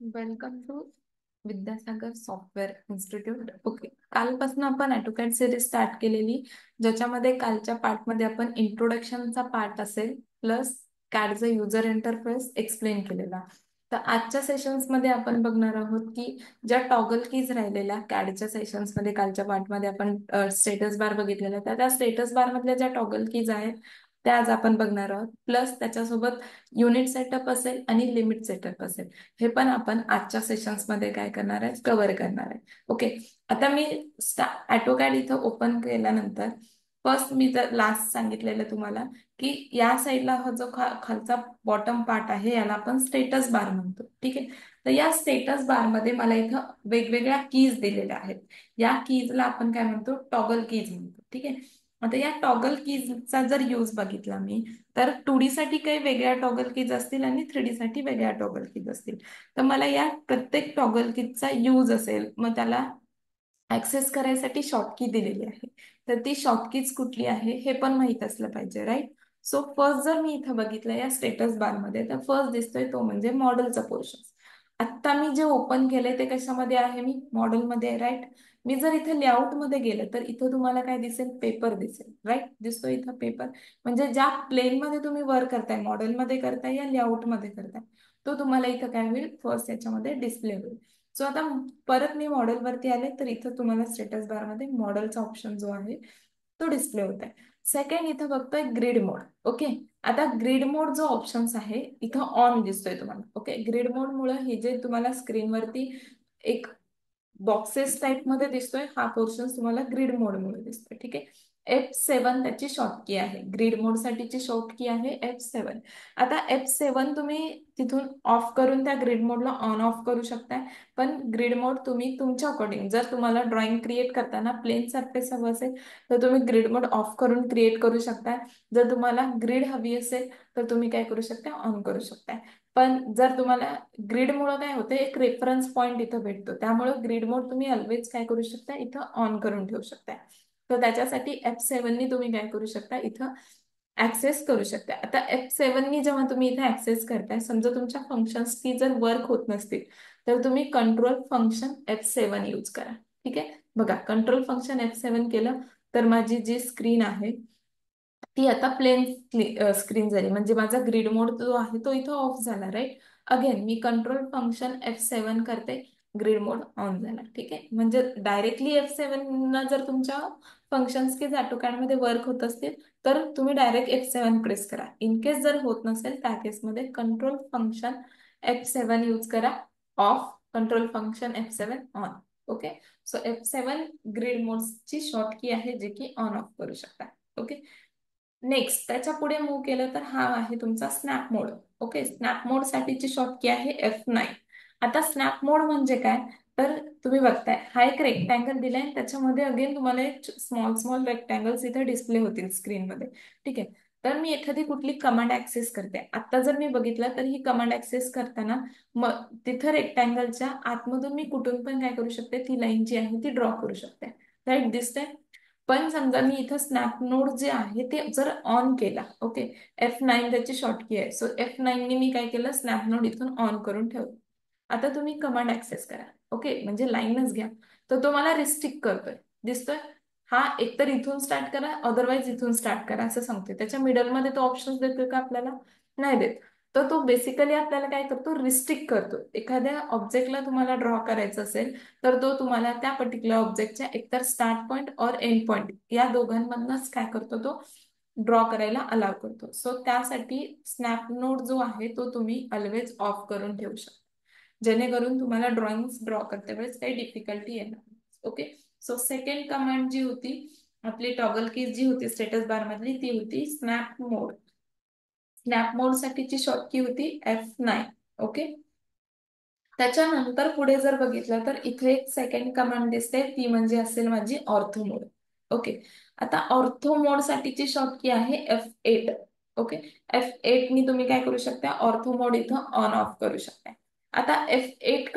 Welcome to Vidyasagar software institute. Okay, कालपासून आपण AutoCAD series start केलेली, ज्याच्यामध्ये कालच्या पार्टमध्ये आपण इंट्रोडक्शनचा पार्ट असेल प्लस कॅडचा युजर इंटरफेस एक्सप्लेन केलेला. तर आजच्या सेशन्समध्ये आपण बघणार आहोत की ज्या टॉगल कीज राहिलेल्या कॅडच्या सेशन्समध्ये कालच्या पार्टमध्ये आपण स्टेटस बार बघितलेला, त्या स्टेटस बार मधल्या ज्या टॉगल कीज आहेत त्या आज आपण बघणार आहोत. प्लस त्याच्यासोबत युनिट सेटअप असेल आणि लिमिट सेटअप असेल, हे पण आपण आजच्या सेशन्स मध्ये काय करणार आहे, कव्हर करणार आहे. ओके, आता मी ऑटोकॅड इथं ओपन केल्यानंतर फर्स्ट मी जर लास्ट सांगितलेलं तुम्हाला की या साईडला हा जो खालचा बॉटम पार्ट आहे याला आपण स्टेटस बार म्हणतो. ठीक आहे, तर या स्टेटस बार मध्ये मला इथं वेगवेगळ्या कीज दिलेल्या आहेत. या कीजला आपण काय म्हणतो, टॉगल कीज म्हणतो. ठीक आहे, आता या टॉगल कीजचा जर यूज बघितला मी, तर 2D साठी काही वेगळ्या टॉगल कीज असतील आणि 3D साठी वेगळ्या टॉगल कीज असतील. तर मला या प्रत्येक टॉगल कीजचा यूज असेल, मग त्याला ऍक्सेस करायसाठी शॉर्टकी दिलेली आहे. तर ती शॉर्टकीज कुठली आहे हे पण माहित असलं पाहिजे, राईट? सो फर्स्ट जर मी इथं बघितलं या स्टेटस बार मध्ये, तर फर्स्ट दिसतोय तो म्हणजे मॉडेलचा पोर्शन. आता मी जे ओपन केलंय ते कशामध्ये आहे, मी मॉडेलमध्ये आहे, राईट? मी जर इथे लेआउट मध्ये गेलं तर इथं तुम्हाला काय दिसेल, पेपर दिसेल, राईट? दिसतो इथं पेपर. म्हणजे ज्या प्लेन मध्ये तुम्ही वर्क करताय, मॉडेलमध्ये करताय या लेआउट मध्ये करताय, तो तुम्हाला इथं काय होईल, फर्स्ट याच्यामध्ये डिस्प्ले होईल. सो आता परत मी मॉडेलवरती आले तर इथं तुम्हाला स्टेटस बार मध्ये मॉडेलचा ऑप्शन जो आहे तो डिस्प्ले होत आहे. सेकंड इथं बघतोय ग्रिड मोड. ओके, आता ग्रिड मोड जो ऑप्शन्स आहे इथं ऑन दिसतोय तुम्हाला. ओके, ग्रिड मोड मुळे हे जे तुम्हाला स्क्रीनवरती एक बॉक्सेस टाइप मध्ये दिसतोय, हा पोर्शन तुम्हाला ग्रिड मोड मध्ये दिसतोय. ठीक आहे, F7 त्याची शॉर्ट की आहे, ग्रिड मोड साठीची शॉर्ट की आहे F7. आता F7 तुम्ही तिथून ऑफ करून त्या ग्रिड मोडला ऑन ऑफ करू शकताय. पण ग्रिड मोड तुम्ही तुमच्या अकॉर्डिंग, जर तुम्हाला ड्रॉइंग क्रिएट करताना प्लेन सरफेस हवं असेल तर तुम्ही ग्रिड मोड ऑफ करून क्रिएट करू शकताय. जर तुम्हाला ग्रिड हवी असेल तर तुम्ही काय करू शकता, ऑन करू शकताय. पण जर तुम्हाला ग्रिड मुळे काय होतं, एक रेफरन्स पॉईंट इथं भेटतो, त्यामुळे ग्रिड मोड तुम्ही ऑलवेज काय करू शकता, इथं ऑन करून ठेवू शकता. तर त्याच्यासाठी F7 नी तुम्ही काय करू शकता, इथं ऍक्सेस करू शकता. आता F7 नी जेव्हा तुम्ही इथे ऍक्सेस करताय, समजा तुमच्या फंक्शन्स की जर वर्क होत नसतील तर तुम्ही कंट्रोल फंक्शन F7 यूज करा. ठीक आहे, बघा कंट्रोल फंक्शन F7 केलं तर माझी जी स्क्रीन आहे ती आता प्लेन स्क्रीन झाली, म्हणजे माझा ग्रिड मोड जो आहे तो इथं ऑफ झाला, राईट? अगेन मी कंट्रोल फंक्शन F7 करते, ग्रिड मोड ऑन झाला. ठीक आहे, म्हणजे डायरेक्टली F7 जर तुमच्या फंक्शन्स की ऑटोकॅड मध्ये वर्क होत असतील तर तुम्ही डायरेक्ट F7 प्रेस करा. इन केस जर होत नसेल त्या केसमध्ये कंट्रोल फंक्शन F7 यूज करा, off, control function F7 on. Okay, so F7 grid मोडची शॉर्ट की आहे जे की ऑन ऑफ करू शकता. ओके, नेक्स्ट त्याच्या पुढे मूव्ह केलं तर हा आहे तुमचा स्नॅप मोड. ओके, स्नॅप मोड साठीची शॉर्ट की आहे F9. आता स्नॅप मोड म्हणजे काय, तर तुम्ही बघताय हा एक रेक्टँगल दिलाय, त्याच्यामध्ये अगेन तुम्हाला एक स्मॉल स्मॉल रेक्टँगल्स इथे डिस्प्ले होतील स्क्रीनमध्ये. ठीक आहे, तर मी एखादी कुठली कमांड ऍक्सेस करते, आता जर मी बघितलं तर ही कमांड ऍक्सेस करताना मग तिथं रेक्टँगलच्या आतमधून मी कुठून पण काय करू शकते, ती लाईन जी आहे ती ड्रॉ करू शकते, राईट? दिसतंय. पण समजा मी इथं स्नॅप नोड जे आहे ते जर ऑन केला, ओके, F9 त्याची शॉर्ट की आहे, सो F9 ने मी काय केलं, स्नॅप नोड इथून ऑन करून ठेवलं. आता तुम्ही कमांड ऍक्सेस करा, ओके, म्हणजे लाईनच घ्या, तर तो मला रिस्ट्रिक्ट करतोय, दिसतोय? हा एकतर इथून स्टार्ट करा, अदरवाईज इथून स्टार्ट करा असं सांगतोय. त्याच्या मिडलमध्ये तो ऑप्शन देतोय का आपल्याला, नाही देत. तर तो बेसिकली आपल्याला काय करतो, रिस्ट्रिक्ट करतो. एखाद्या ऑब्जेक्टला तुम्हाला ड्रॉ करायचं असेल तर तो तुम्हाला त्या पर्टिक्युलर ऑब्जेक्टच्या एकतर स्टार्ट पॉईंट और एंड पॉईंट या दोघांमधनच काय करतो, तो ड्रॉ करायला अलाव करतो. सो त्यासाठी स्नॅप नोड जो आहे तो तुम्ही ऑलवेज ऑफ करून ठेवू शकता, जेणेकरून तुम्हाला ड्रॉइंग ड्रॉ करते वेळेस काही डिफिकल्टी येणार. ओके, सो सेकंड कमांड जी होती आपली टॉगल कीज जी होती स्टेटस बार मधली, ती होती स्नॅप मोड. स्नॅप मोड साठीची शॉर्ट की होती F9. ओके, त्याच्यानंतर पुढे जर बघितलं तर इथे एक सेकंड कमांड दिसते, ती म्हणजे असेल माझी ऑर्थो मोड. ओके, आता ऑर्थो मोड साठीची शॉर्ट की आहे F8. ओके, F8 नी तुम्ही काय करू शकता, ऑर्थो मोड इथं ऑन ऑफ करू शकता. आता F8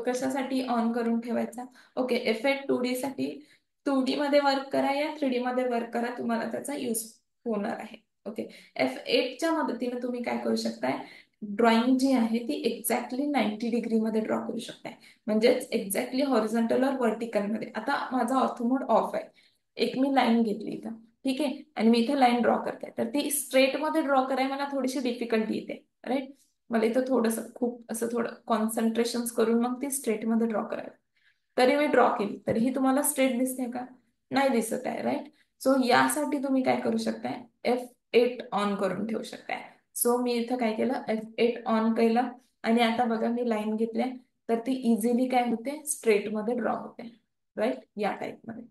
कशासाठी ऑन करून ठेवायचा, ओके, F8 2D साठी, 2D मध्ये वर्क करा या 3D मध्ये वर्क करा, तुम्हाला त्याचा यूज होणार आहे. ओके, F8 च्या मदतीने तुम्ही काय करू शकताय, ड्रॉइंग जी आहे ती एक्झॅक्टली 90 डिग्रीमध्ये ड्रॉ करू शकताय, म्हणजेच एक्झॅक्टली हॉरिझॉन्टल और व्हर्टिकल मध्ये. आता माझा ऑर्थो मोड ऑफ आहे, एक मी लाईन घेतली इथं, ठीक आहे, आणि मी इथं लाईन ड्रॉ करते, तर ती स्ट्रेट मध्ये ड्रॉ करायला मला थोडीशी डिफिकल्टी येते, राईट. मला इथं थोडंसं खूप असं थोडं कॉन्सन्ट्रेशन करून मग ती स्ट्रेट मध्ये ड्रॉ करायला. तरी मी ड्रॉ केली तरीही तुम्हाला स्ट्रेट दिसते का? नाही दिसत आहे, राईट. सो यासाठी तुम्ही काय करू शकताय, F8 ऑन करून ठेवू शकताय. सो मी इथं काय केलं, F8 ऑन केलं, आणि आता बघा मी लाईन घेतल्या, तर ती इझिली काय होते, स्ट्रेट मध्ये ड्रॉ होते, राईट, या टाइप मध्ये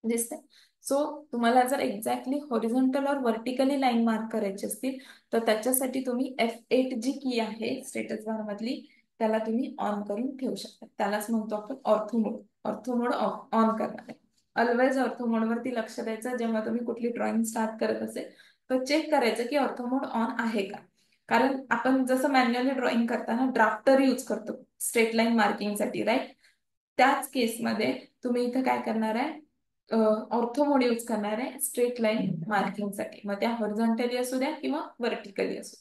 दिसते. सो तुम्हाला जर एक्झॅक्टली हॉरिझॉन्टल और व्हर्टिकली लाईन मार्क करायची असतील, तर त्याच्यासाठी तुम्ही F8 जी की आहे स्टेटस बार मधली, त्याला तुम्ही ऑन करून ठेवू शकता. त्यालाच म्हणतो आपण ortho mode. Ortho mode on करणार आहे. ऑलवेज ऑर्थो मोड वरती लक्ष द्यायचं जेव्हा तुम्ही कुठली ड्रॉइंग स्टार्ट करत असेल, तर चेक करायचं की ऑर्थो मोड ऑन आहे का. कारण आपण जसं मॅन्युअली ड्रॉइंग करताना ड्राफ्टर यूज करतो स्ट्रेट लाईन मार्किंगसाठी, राईट. त्याच केसमध्ये तुम्ही इथं काय करणार आहे, ऑर्थो मोड यूज करणार आहे स्ट्रेट लाईन मार्किंगसाठी, मग त्या हॉरिझॉन्टली असू द्या किंवा व्हर्टिकली असू.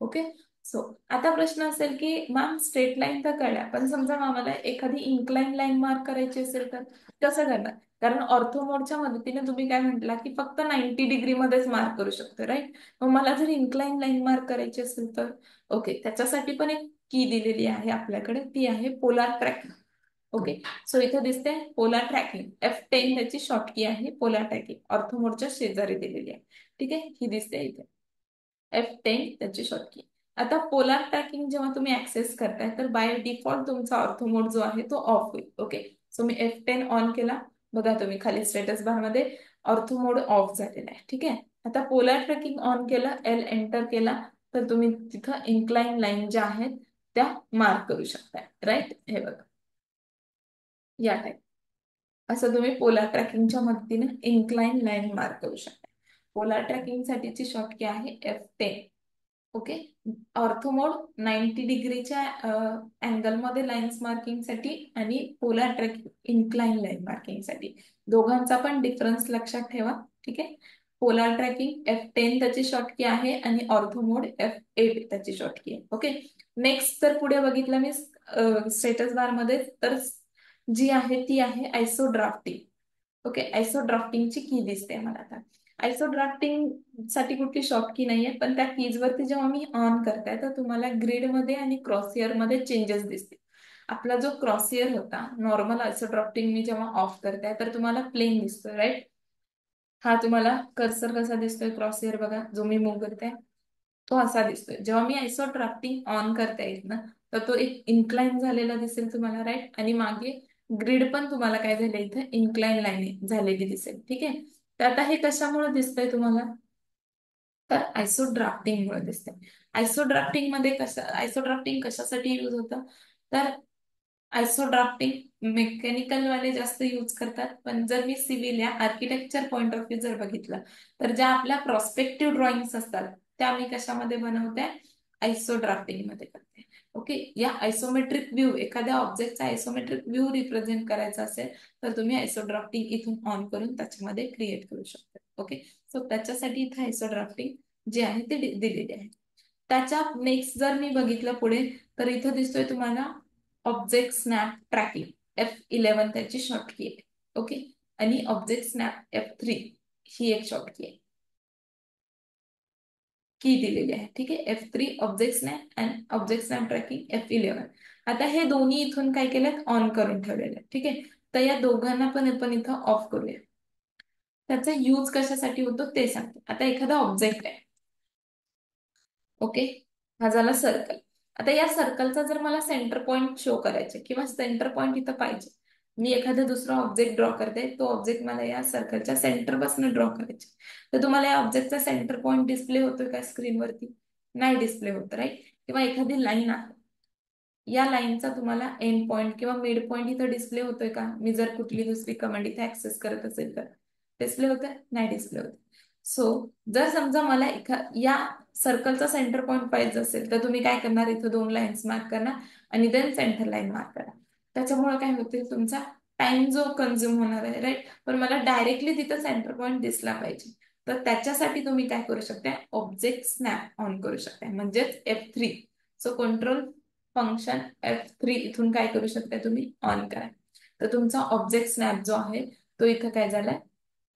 ओके. सो आता प्रश्न असेल की मॅम स्ट्रेट लाईन तर कळल्या, पण समजा आम्हाला एखादी इन्क्लाइन लाईन मार्क करायची असेल तर कसं करणार? कारण ऑर्थो मोडच्या मदतीने तुम्ही काय म्हटला की फक्त 90 डिग्री मध्येच मार्क करू शकतो, राईट. मग मला जर इन्क्लाइन लाईन मार्क करायची असेल तर ओके, त्याच्यासाठी पण एक की दिलेली आहे आपल्याकडे, ती आहे पोलार ट्रॅकिंग. ओके. सो इथे दिसते पोलार ट्रॅकिंग, F10 त्याची शॉर्ट की आहे, पोलार ट्रॅकिंग ऑर्थो मोडच्या शेजारी दिलेली आहे, ठीक आहे, ही दिसते इथे F10 त्याची शॉर्ट की. आता पोलार ट्रॅकिंग जेव्हा तुम्ही ऍक्सेस करताय, तर बाय डिफॉल्ट तुमचा ऑर्थो मोड जो आहे तो ऑफ होईल. Okay. So me F10 on केला, बघा तुम्ही खाली स्टेटस बार मध्ये ऑर्थो मोड ऑफ झालेला आहे, ठीक आहे. आता पोलार ट्रॅकिंग ऑन केलं, L एंटर केला, तर तुम्ही तिथं इन्क्लाइन लाईन ज्या आहेत त्या मार्क करू शकताय, राईट. हे बघा या टाइप, असं तुम्ही पोलार ट्रॅकिंगच्या मदतीने इन्क्लाइन लाईन मार्क करू शकता. पोलार ट्रॅकिंग साठीची शॉर्ट की आहे F10. ओके. ऑर्थो मोड 90 डिग्रीच्या अँगलमध्ये लाईन्स मार्किंग साठी, आणि polar tracking incline line marking साठी, दोघांचा पण डिफरन्स लक्षात ठेवा, ठीक आहे. पोलार ट्रॅकिंग F10 त्याची शॉर्ट की आहे, आणि ऑर्थो मोड F8 त्याची शॉर्ट की आहे. ओके. नेक्स्ट जर पुढे बघितलं मी स्टेटस बार मध्ये, तर जी आहे ती आहे आयसो ड्राफ्टिंग. ओके. आयसो ड्राफ्टिंगची की दिसते मला आता. आयसो ड्राफ्टिंग साठी कुठली शॉर्ट की नाहीये, पण त्या कीज वरती जेव्हा मी ऑन करताय, तर तुम्हाला ग्रिड मध्ये आणि क्रॉसइयर मध्ये चेंजेस दिसतील. आपला जो क्रॉसइयर होता नॉर्मल आयसो ड्राफ्टिंग मी जेव्हा ऑफ करताय, तर तुम्हाला प्लेन दिसतोय, राईट. हा तुम्हाला कर्सर कसा दिसतोय क्रॉसइयर बघा, जो मी मूव्ह करते तो असा दिसतोय. जेव्हा मी आयसो ड्राफ्टिंग ऑन करता येत ना, तर तो एक इन्क्लाइन झालेला दिसेल तुम्हाला, राईट, आणि मागे ग्रिड पण तुम्हाला काय झालं इथं इन्क्लाइन लाईन झालेली दिसेल, ठीक आहे. तर आता हे कशामुळे दिसतंय तुम्हाला, तर आयसो ड्राफ्टिंग मुळे दिसतंय. आयसो ड्राफ्टिंग मध्ये आयसो ड्राफ्टिंग कशासाठी युज होतं, तर आयसो ड्राफ्टिंग मेकॅनिकल वाले जास्त यूज करतात, पण जर मी सिव्हिल या आर्किटेक्चर पॉइंट ऑफ व्ह्यू जर बघितलं, तर ज्या आपल्या प्रॉस्पेक्टिव्ह ड्रॉइंग्स असतात त्या मी कशामध्ये बनवते, आयसो ड्राफ्टिंग मध्ये करते. ओके. या आयसोमेट्रिक व्ह्यू, एखाद्या ऑब्जेक्टचा आयसोमेट्रिक व्ह्यू रिप्रेझेंट करायचा असेल, तर तुम्ही आयसो ड्राफ्टिंग इथून ऑन करून त्याच्यामध्ये क्रिएट करू शकता. ओके. सो त्याच्यासाठी इथे आयसो ड्राफ्टिंग जे आहे ते दिलेली आहे. त्याच्या नेक्स्ट जर मी बघितलं पुढे, तर इथं दिसतोय तुम्हाला ऑब्जेक्ट स्नॅप ट्रॅकिंग, F11 त्याची शॉर्ट की आहे. ओके. आणि ऑब्जेक्ट स्नॅप F3 ही एक शॉर्ट की आहे, की दिलेली आहे, ठीक आहे. F3 object snap and object snap tracking F11. आता हे दोन्ही इथून काय केलेत, ऑन करून ठेवलेले, ठीक आहे. तर या दोघांना पण आपण इथं ऑफ करूया. त्याचा यूज कशासाठी होतो ते सांगते. आता एखादा ऑब्जेक्ट आहे, ओके, हा झाला सर्कल. आता या सर्कलचा जर मला सेंटर पॉइंट शो करायचे किंवा सेंटर पॉइंट इथं पाहिजे, मी एखादा दुसरा ऑब्जेक्ट ड्रॉ करते, तो ऑब्जेक्ट मला या सर्कलच्या सेंटर पासून ड्रॉ करायचे, तर तुम्हाला या ऑब्जेक्टचा सेंटर पॉइंट डिस्प्ले होतोय का स्क्रीनवरती? नाही डिस्प्ले होत, राईट. किंवा एखादी लाईन आहे, या लाईनचा तुम्हाला एंड पॉइंट किंवा मिड पॉइंट इथं डिस्प्ले होतोय का? मी जर कुठली दुसरी कमांड इथे ऍक्सेस करत असेल तर डिस्प्ले होतोय? नाही डिस्प्ले होत. सो जर समजा मला या सर्कलचा सेंटर पॉइंट पाहिजे असेल, तर तुम्ही काय करणार, इथं दोन लाईन्स मार्क करणार आणि देन सेंटर लाईन मार्क करा. त्याच्यामुळे काय होतील, तुमचा टाइम जो कन्झ्युम होणार आहे, राईट. पण मला डायरेक्टली तिथं सेंटर पॉइंट दिसला पाहिजे, तर त्याच्यासाठी तुम्ही काय करू शकता, ऑब्जेक्ट स्नॅप ऑन करू शकता, म्हणजेच F3. So control function F3 इथून काय करू शकता तुम्ही, ऑन करा. तर तुमचा ऑब्जेक्ट स्नॅप जो आहे तो इथं काय झालाय,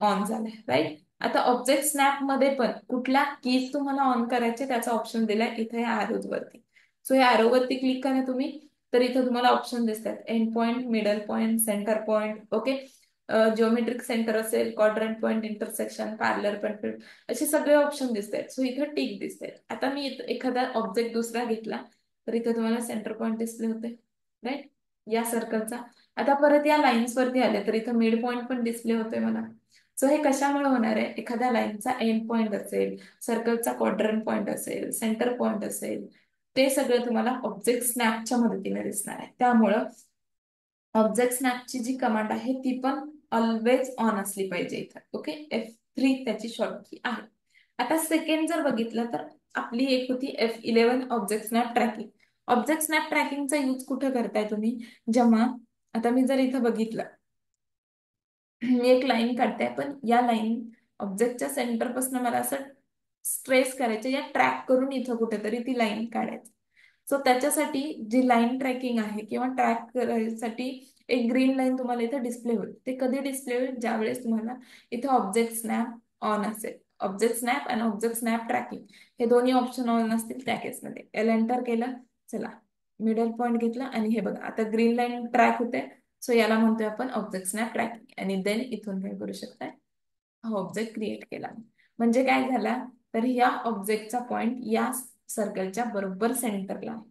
ऑन झालाय, राईट. आता ऑब्जेक्ट स्नॅप मध्ये पण कुठल्या कीज तुम्हाला ऑन करायचे त्याचा ऑप्शन दिलाय इथे या arrows वरती. सो या arrow वरती क्लिक करा तुम्ही, तर इथं तुम्हाला ऑप्शन दिसतात, end point, middle point, centre point, okay. Geometric centre असेल, quadrant point, intersection, parallel point, असे सगळे ऑप्शन दिसत आहेत. सो इथं टिक दिसत आहेत. आता मी एखादा ऑब्जेक्ट दुसरा घेतला तर इथं तुम्हाला सेंटर पॉइंट डिस्प्ले होते, राईट, या सर्कलचा. आता परत या लाईन्स वरती आले तर इथं मिड पॉइंट पण डिस्प्ले होतोय मला. सो हे कशामुळे होणार आहे, एखाद्या लाईनचा एंड पॉइंट असेल, सर्कलचा क्वाड्रंट पॉइंट असेल, सेंटर पॉइंट असेल, ते सगळं तुम्हाला ऑब्जेक्ट स्नॅपच्या मदतीने दिसणार आहे. त्यामुळं ऑब्जेक्ट स्नॅपची जी कमांड आहे ती पण ऑलवेज ऑन असली पाहिजे इथं, ओके. F3 त्याची शॉर्ट की आहे. आता सेकंड जर बघितलं तर आपली एक होती F11 object snap tracking. Object snap ट्रॅकिंगचा यूज कुठे करताय तुम्ही, जेव्हा आता मी जर इथं बघितलं, मी एक लाईन काढते, पण या लाईन ऑब्जेक्टच्या सेंटर पासून मला असं स्ट्रेस करायचं या ट्रॅक करून इथं कुठेतरी ती लाईन काढायची. सो त्याच्यासाठी जी लाईन ट्रॅकिंग आहे किंवा ट्रॅक करायसाठी एक ग्रीन लाईन तुम्हाला इथं डिस्प्ले होईल. ते कधी डिस्प्ले होईल, ज्यावेळेस तुम्हाला इथं ऑब्जेक्ट स्नॅप ऑन असेल. ऑब्जेक्ट स्नॅप आणि ऑब्जेक्ट स्नॅप ट्रॅकिंग हे दोन्ही ऑप्शन ऑन असतील त्या केसमध्ये. एंटर केलं, चला मिडल पॉइंट घेतला आणि हे बघा आता ग्रीन लाईन ट्रॅक होते. सो याला म्हणतोय आपण ऑब्जेक्ट स्नॅप ट्रॅकिंग. आणि देन इथून काय करू शकताय, हा ऑब्जेक्ट क्रिएट केला. म्हणजे काय झाला, तर या ऑब्जेक्टचा पॉइंट या सर्कलच्या बरोबर सेंटरला आहे.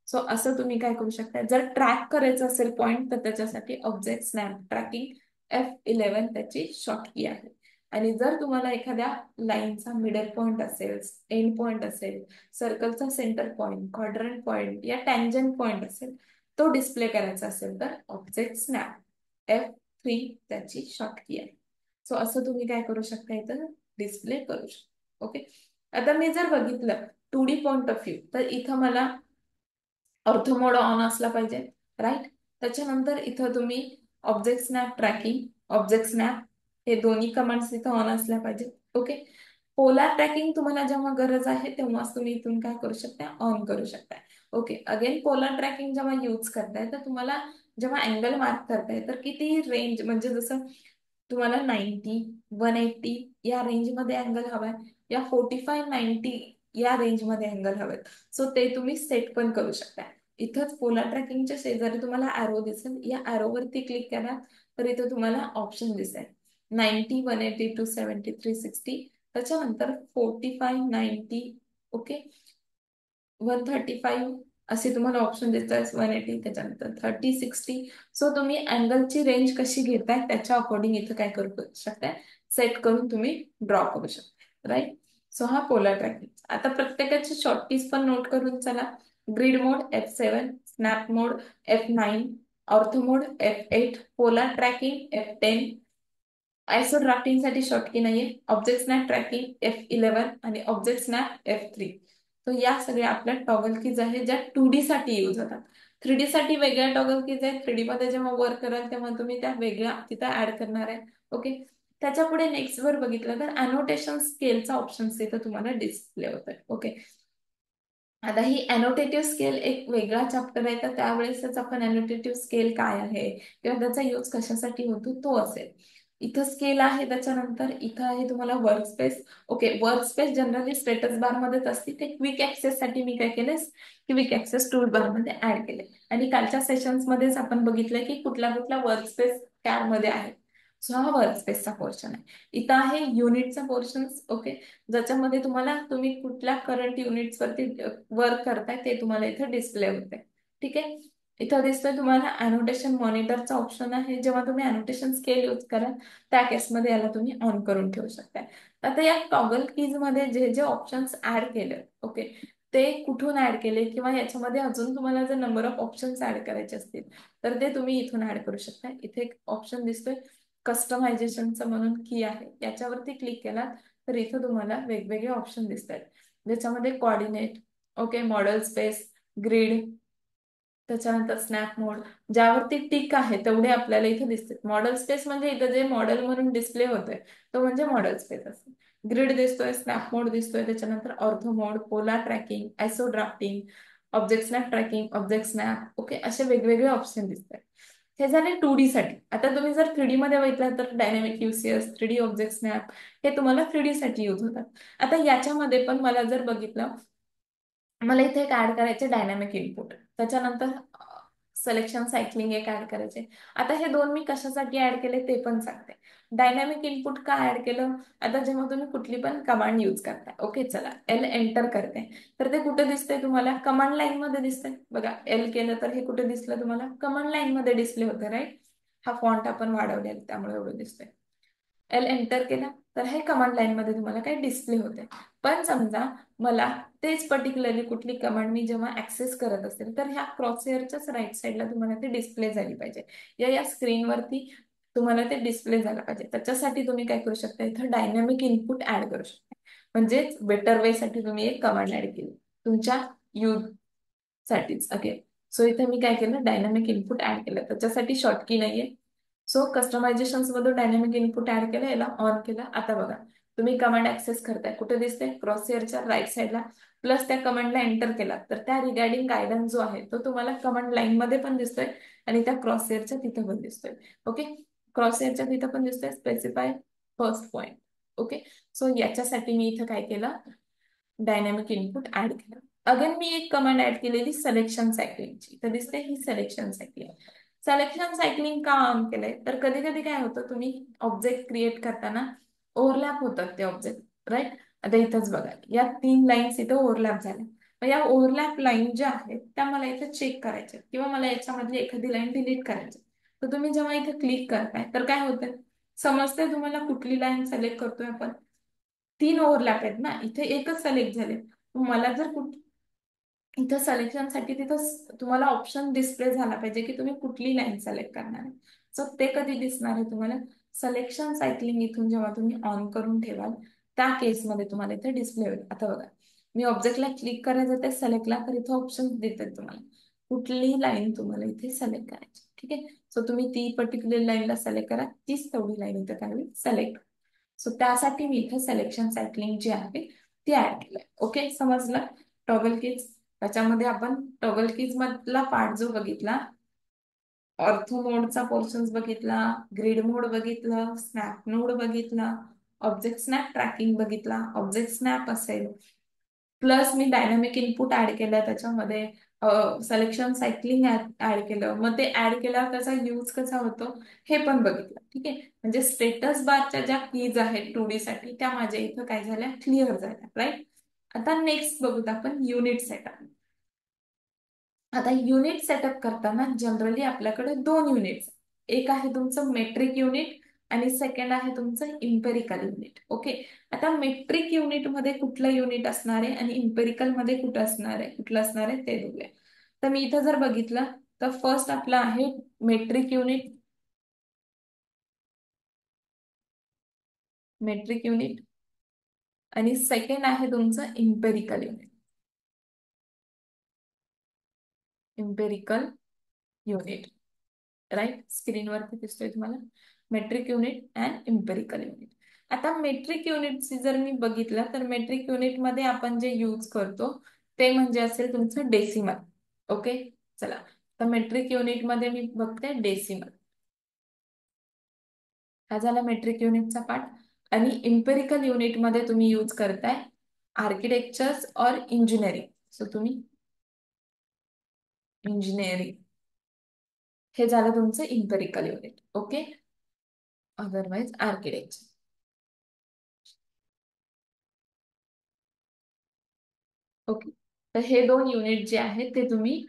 सो असं तुम्ही काय करू शकता, जर ट्रॅक करायचं असेल पॉइंट तर त्याच्यासाठी ऑब्जेक्ट स्नॅप ट्रॅकिंग F11 त्याची शॉर्ट की आहे. आणि जर तुम्हाला एखाद्या लाईनचा मिडल पॉइंट असेल, एंड पॉइंट असेल, सर्कलचा सेंटर पॉइंट, क्वाड्रंट पॉइंट या टँजंट पॉइंट असेल, तो डिस्प्ले करायचा असेल तर ऑब्जेक्ट स्नॅप F3 त्याची शॉर्ट की आहे. सो असं तुम्ही काय करू शकता, इथं डिस्प्ले करू शकता, ओके. आता मी जर बघितलं 2D पॉइंट ऑफ व्ह्यू, तर इथं मला ऑर्थो मोड ऑन असला पाहिजे, राईट. त्याच्यानंतर इथं तुम्ही object snap tracking, object snap हे दोन्ही कमांड्स इथं ऑन असल्या पाहिजे, ओके. पोलार ट्रॅकिंग तुम्हाला जेव्हा गरज आहे तेव्हाच तुम्ही इथून काय करू शकता, ऑन करू शकता, ओके. अगेन पोलार ट्रॅकिंग जेव्हा यूज करताय तर तुम्हाला जेव्हा अँगल मार्क करताय तर किती रेंज, म्हणजे जसं तुम्हाला 90, 180 या रेंजमध्ये अँगल हवाय या 45, 90 या रेंजमध्ये अँगल हवेत. सो ते तुम्ही सेट पण करू शकता. इथंच पोलार ट्रॅकिंगच्या शेजारी तुम्हाला ॲरो दिसेल, या ॲरोवरती क्लिक करा तर इथं तुम्हाला ऑप्शन दिसेल 90, 180, 270, 360, त्याच्यानंतर 45, 90, ओके, 135 असे तुम्हाला ऑप्शन दिसतात, 180, त्याच्यानंतर 30, 60. सो तुम्ही अँगलची रेंज कशी घेताय त्याच्या अकॉर्डिंग इथं काय करू शकताय, सेट करून तुम्ही ड्रॉ करू शकता, राईट. सो हा पोलार ट्रॅकिंग. आता प्रत्येकाची शॉर्टकीज पण नोट करून चला. Grid mode F7, snap mode F9, ortho mode F8, polar tracking F10, iso drafting साठी शॉर्टकी नाहीये, ऑब्जेक्ट स्नॅप ट्रॅकिंग F11 आणि ऑब्जेक्ट स्नॅप F3. तर या सगळ्या आपल्या टॉगल कीज आहेत ज्या 2D साठी यूज होतात. 3D साठी वेगळ्या टॉगल कीज आहेत. 3D मध्ये जेव्हा वर्क कराल तेव्हा तुम्ही त्या वेगळ्या तिथं ऍड करणार आहे, ओके. त्याच्या पुढे नेक्स्ट वर बघितलं तर अनोटेशन स्केलचा ऑप्शन तिथं तुम्हाला डिस्प्ले होत आहे, ओके. आता ही अनोटेटिव्ह स्केल एक वेगळा चॅप्टर आहे, तर त्यावेळेसच आपण अनोटेटिव्ह स्केल काय आहे किंवा त्याचा यूज कशासाठी होतो तो असेल. इथं स्केल आहे, त्याच्यानंतर इथं आहे तुम्हाला work space, okay. Work space generally status bar मध्येच असते, ते क्विक ऍक्सेस साठी मी काय केलंय, क्विक ऍक्सेस टूल बार मध्ये ऍड केले. आणि कालच्या सेशन्स मध्येच आपण बघितलं की कुठला कुठला वर्क स्पेस त्यामध्ये आहे. सो हा वर्क स्पेसचा पोर्शन आहे. इथं आहे युनिटचा पोर्शन, ओके, ज्याच्यामध्ये तुम्हाला तुम्ही कुठल्या करंट युनिट्स वरती वर्क करताय ते तुम्हाला इथे डिस्प्ले होते, ठीक आहे. इथं दिसतोय तुम्हाला अनोटेशन मॉनिटरचा ऑप्शन आहे. जेव्हा तुम्ही अनोटेशन स्केल यूज कराल त्या केसमध्ये याला तुम्ही ऑन करून ठेवू शकताय. आता या टॉगल कीज मध्ये जे जे ऑप्शन्स ऍड केले, ओके, ते कुठून ऍड केले किंवा याच्यामध्ये अजून तुम्हाला जर नंबर ऑफ ऑप्शन्स ऍड करायचे असतील तर ते तुम्ही इथून ऍड करू शकता. इथे एक ऑप्शन दिसतोय कस्टमायझेशनचं म्हणून की आहे, याच्यावरती क्लिक केला तर इथं तुम्हाला वेगवेगळे ऑप्शन दिसतात ज्याच्यामध्ये coordinate, okay, model space, grid, त्याच्यानंतर स्नॅप मोड. ज्यावरती टिक आहे तेवढे आपल्याला इथे दिसते. मॉडेल स्पेस म्हणजे इथं जे मॉडेल म्हणून डिस्प्ले होतंय तो म्हणजे मॉडेल स्पेस असेल. ग्रिड दिसतोय, स्नॅप मोड दिसतोय, त्याच्यानंतर ortho mode, polar tracking, iso drafting, object snap tracking, object snap. Okay, असे वेगवेगळे ऑप्शन दिसतात. हे झाले 2D साठी. आता तुम्ही जर 3D मध्ये बघितलं तर dynamic UCS, 3D object snap हे तुम्हाला 3D साठी यूज होतात. आता याच्यामध्ये पण मला जर बघितलं, मला इथे एक ऍड करायचे डायनॅमिक इनपुट, त्याच्यानंतर सिलेक्शन सायकलिंग एक ऍड करायचे. आता हे दोन मी कशासाठी ऍड केले ते पण सांगते. डायनॅमिक इनपुट का ऍड केलं, आता जेव्हा तुम्ही कुठली पण कमांड यूज करताय, ओके चला एल एंटर करते, तर ते कुठे दिसतंय तुम्हाला, कमांड लाईन मध्ये दिसतंय. बघा एल केलं तर हे कुठे दिसलं तुम्हाला, कमांड लाईन मध्ये डिस्प्ले होते, राईट. हा फॉन्ट आपण वाढवलेला त्यामुळे एवढं दिसतंय. एल एंटर केला तर हे कमांड लाईन मध्ये तुम्हाला काही डिस्प्ले होते. पण समजा मला तेच पर्टिक्युलरली कुठली कमांड मी जेव्हा ऍक्सेस करत असेल तर ह्या क्रॉसहेअरच्याच राईट साईडला तुम्हाला ते डिस्प्ले झाली पाहिजे, या स्क्रीनवरती तुम्हाला ते डिस्प्ले झालं पाहिजे. त्याच्यासाठी तुम्ही काय करू शकता, इथं डायनॅमिक इनपुट ऍड करू शकता. म्हणजेच बेटर वे साठी तुम्ही एक कमांड ऍड केली तुमच्या यूज साठीच. ओके, सो इथे मी काय केलं, डायनॅमिक इनपुट ऍड केलं. त्याच्यासाठी शॉर्टकी नाहीये. सो कस्टमायझेशन मधून डायनॅमिक इनपुट ऍड केलं, याला ऑन केलं. आता बघा तुम्ही कमांड ऍक्सेस करताय, कुठे दिसते, क्रॉसहेअरच्या राईट साईडला. प्लस त्या कमांडला एंटर केला तर त्या रिगार्डिंग गायडन्स जो आहे तो तुम्हाला कमांड लाईन मध्ये पण दिसतोय आणि त्या क्रॉसहेअरच्या तिथं पण दिसतोय. ओके, क्रॉसहेअरच्या तिथं पण दिसतोय, specify first point. Okay, so याच्यासाठी मी इथं काय केलं, डायनॅमिक इनपुट ऍड केलं. अगेन मी एक कमांड ऍड केलेली सिलेक्शन सायकलिंगची, तर दिसते ही सिलेक्शन सायकलिंग. सिलेक्शन सायकलिंग का ऑन केलंय, तर कधी कधी काय होतं, तुम्ही ऑब्जेक्ट क्रिएट करताना ओव्हरलॅप होतात ते ऑब्जेक्ट, राईट. आता इथंच बघा या 3 लाईन्स इथं ओव्हरलॅप झाल्या. मग या ओव्हरलॅप लाईन ज्या आहेत त्या मला इथे चेक करायच्या, किंवा मला याच्यामधली एखादी लाईन डिलीट करायची. तर तुम्ही जेव्हा इथे क्लिक करताय तर काय होतंय, समजते तुम्हाला कुठली लाईन सिलेक्ट करतोय आपण. 3 ओव्हरलॅप आहेत ना, इथे एकच सिलेक्ट झाले. मला जर इथं सिलेक्शनसाठी तिथं तुम्हाला ऑप्शन डिस्प्ले झाला पाहिजे की तुम्ही कुठली लाईन सिलेक्ट करणार आहे. सो ते कधी दिसणार आहे तुम्हाला, सिलेक्शन सायकलिंग इथून जेव्हा तुम्ही ऑन करून ठेवाल त्या केसमध्ये तुम्हाला इथे डिस्प्ले होईल. आता बघा मी ऑब्जेक्टला क्लिक करायचं ते सिलेक्टला, तर इथे ऑप्शन देतात तुम्हाला कुठली लाईन तुम्हाला इथे सिलेक्ट करायची. ठीक आहे, सो तुम्ही ती पर्टिक्युलर लाईनला सिलेक्ट करा, तीच तेवढी लाईन इथं काय सिलेक्ट. सो त्यासाठी मी इथे सिलेक्शन सायकलिंग जी आहे ती ऍड केलंय. ओके, समजलं. टॉगल कीज, त्याच्यामध्ये आपण टॉगल कीज मधला पार्ट जो बघितला, ऑर्थो मोडचा पोर्शन बघितला, ग्रिड मोड बघितलं, स्नॅप मोड बघितला, ऑब्जेक्ट स्नॅप ट्रॅकिंग बघितला, ऑब्जेक्ट स्नॅप असेल, प्लस मी डायनॅमिक इनपुट ऍड केलं त्याच्यामध्ये, सिलेक्शन सायकलिंग ऍड केलं. मग ते ऍड केल्यावर त्याचा यूज कसा होतो हे पण बघितलं. ठीक आहे, म्हणजे स्टेटस बारच्या ज्या कीज आहेत 2D साठी त्या माझ्या इथं काय झाल्या, क्लिअर झाल्या, राईट. आता नेक्स्ट बघूत आपण युनिट सेटअप. आता युनिट सेटअप करताना जनरली आपल्याकडे 2 युनिट्स, एक आहे तुमचं मेट्रिक युनिट आणि सेकंड आहे तुमचं इम्पेरिकल युनिट. ओके, आता मेट्रिक युनिट मध्ये कुठलं युनिट असणार आहे आणि इम्पेरिकल मध्ये कुठं असणार आहे, कुठलं असणार आहे ते बघूया. तर मी इथं जर बघितलं तर फर्स्ट आपलं आहे मेट्रिक युनिट, मेट्रिक युनिट आणि सेकंड आहे तुमचं imperial unit, imperial unit, right. स्क्रीनवरती दिसतोय तुम्हाला metric unit and imperial unit. आता मेट्रिक युनिटची जर मी बघितलं तर मेट्रिक युनिट मध्ये आपण जे यूज करतो ते म्हणजे असेल तुमचं डेसिमल. ओके, चला तर मेट्रिक युनिट मध्ये मी बघते डेसिमल, हा झाला मेट्रिक युनिटचा पार्ट. आणि इम्पेरिकल युनिट मध्ये तुम्ही यूज करताय आर्किटेक्चर्स और इंजिनिअरिंग. सो तुम्ही इंजिनिअरिंग, हे झालं तुमचं imperial unit. Okay, otherwise architecture. Okay, तर हे 2 युनिट जे आहेत ते तुम्ही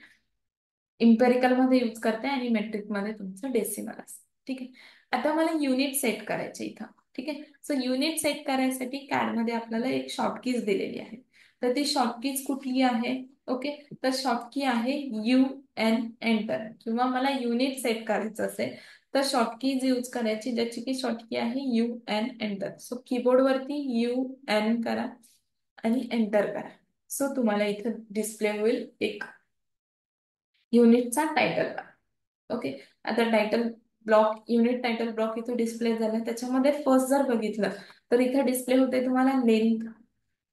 इम्पेरिकल मध्ये यूज करताय आणि मेट्रिक मध्ये तुमचं डेसिमल असतं. ठीक आहे, आता मला युनिट सेट करायचे इथं. ठीक आहे, सो युनिट सेट करायसाठी कॅड मध्ये आपल्याला एक शॉर्टकीज दिलेली आहे. तर ती शॉर्टकीज कुठली आहे, ओके, तर शॉर्टकी आहे UN एंटर. किंवा मला युनिट सेट करायचं असेल तर शॉर्टकीज यूज करायची ज्याची की शॉर्टकी आहे UN एंटर. सो कीबोर्ड वरती UN करा आणि एंटर करा. सो तुम्हाला इथं डिस्प्ले होईल एक युनिटचा टायटल. ओके, आता title block, unit title block इथे डिस्प्ले झाला. त्याच्यामध्ये फर्स्ट जर बघितलं तर इथे डिस्प्ले होते तुम्हाला लेंथ,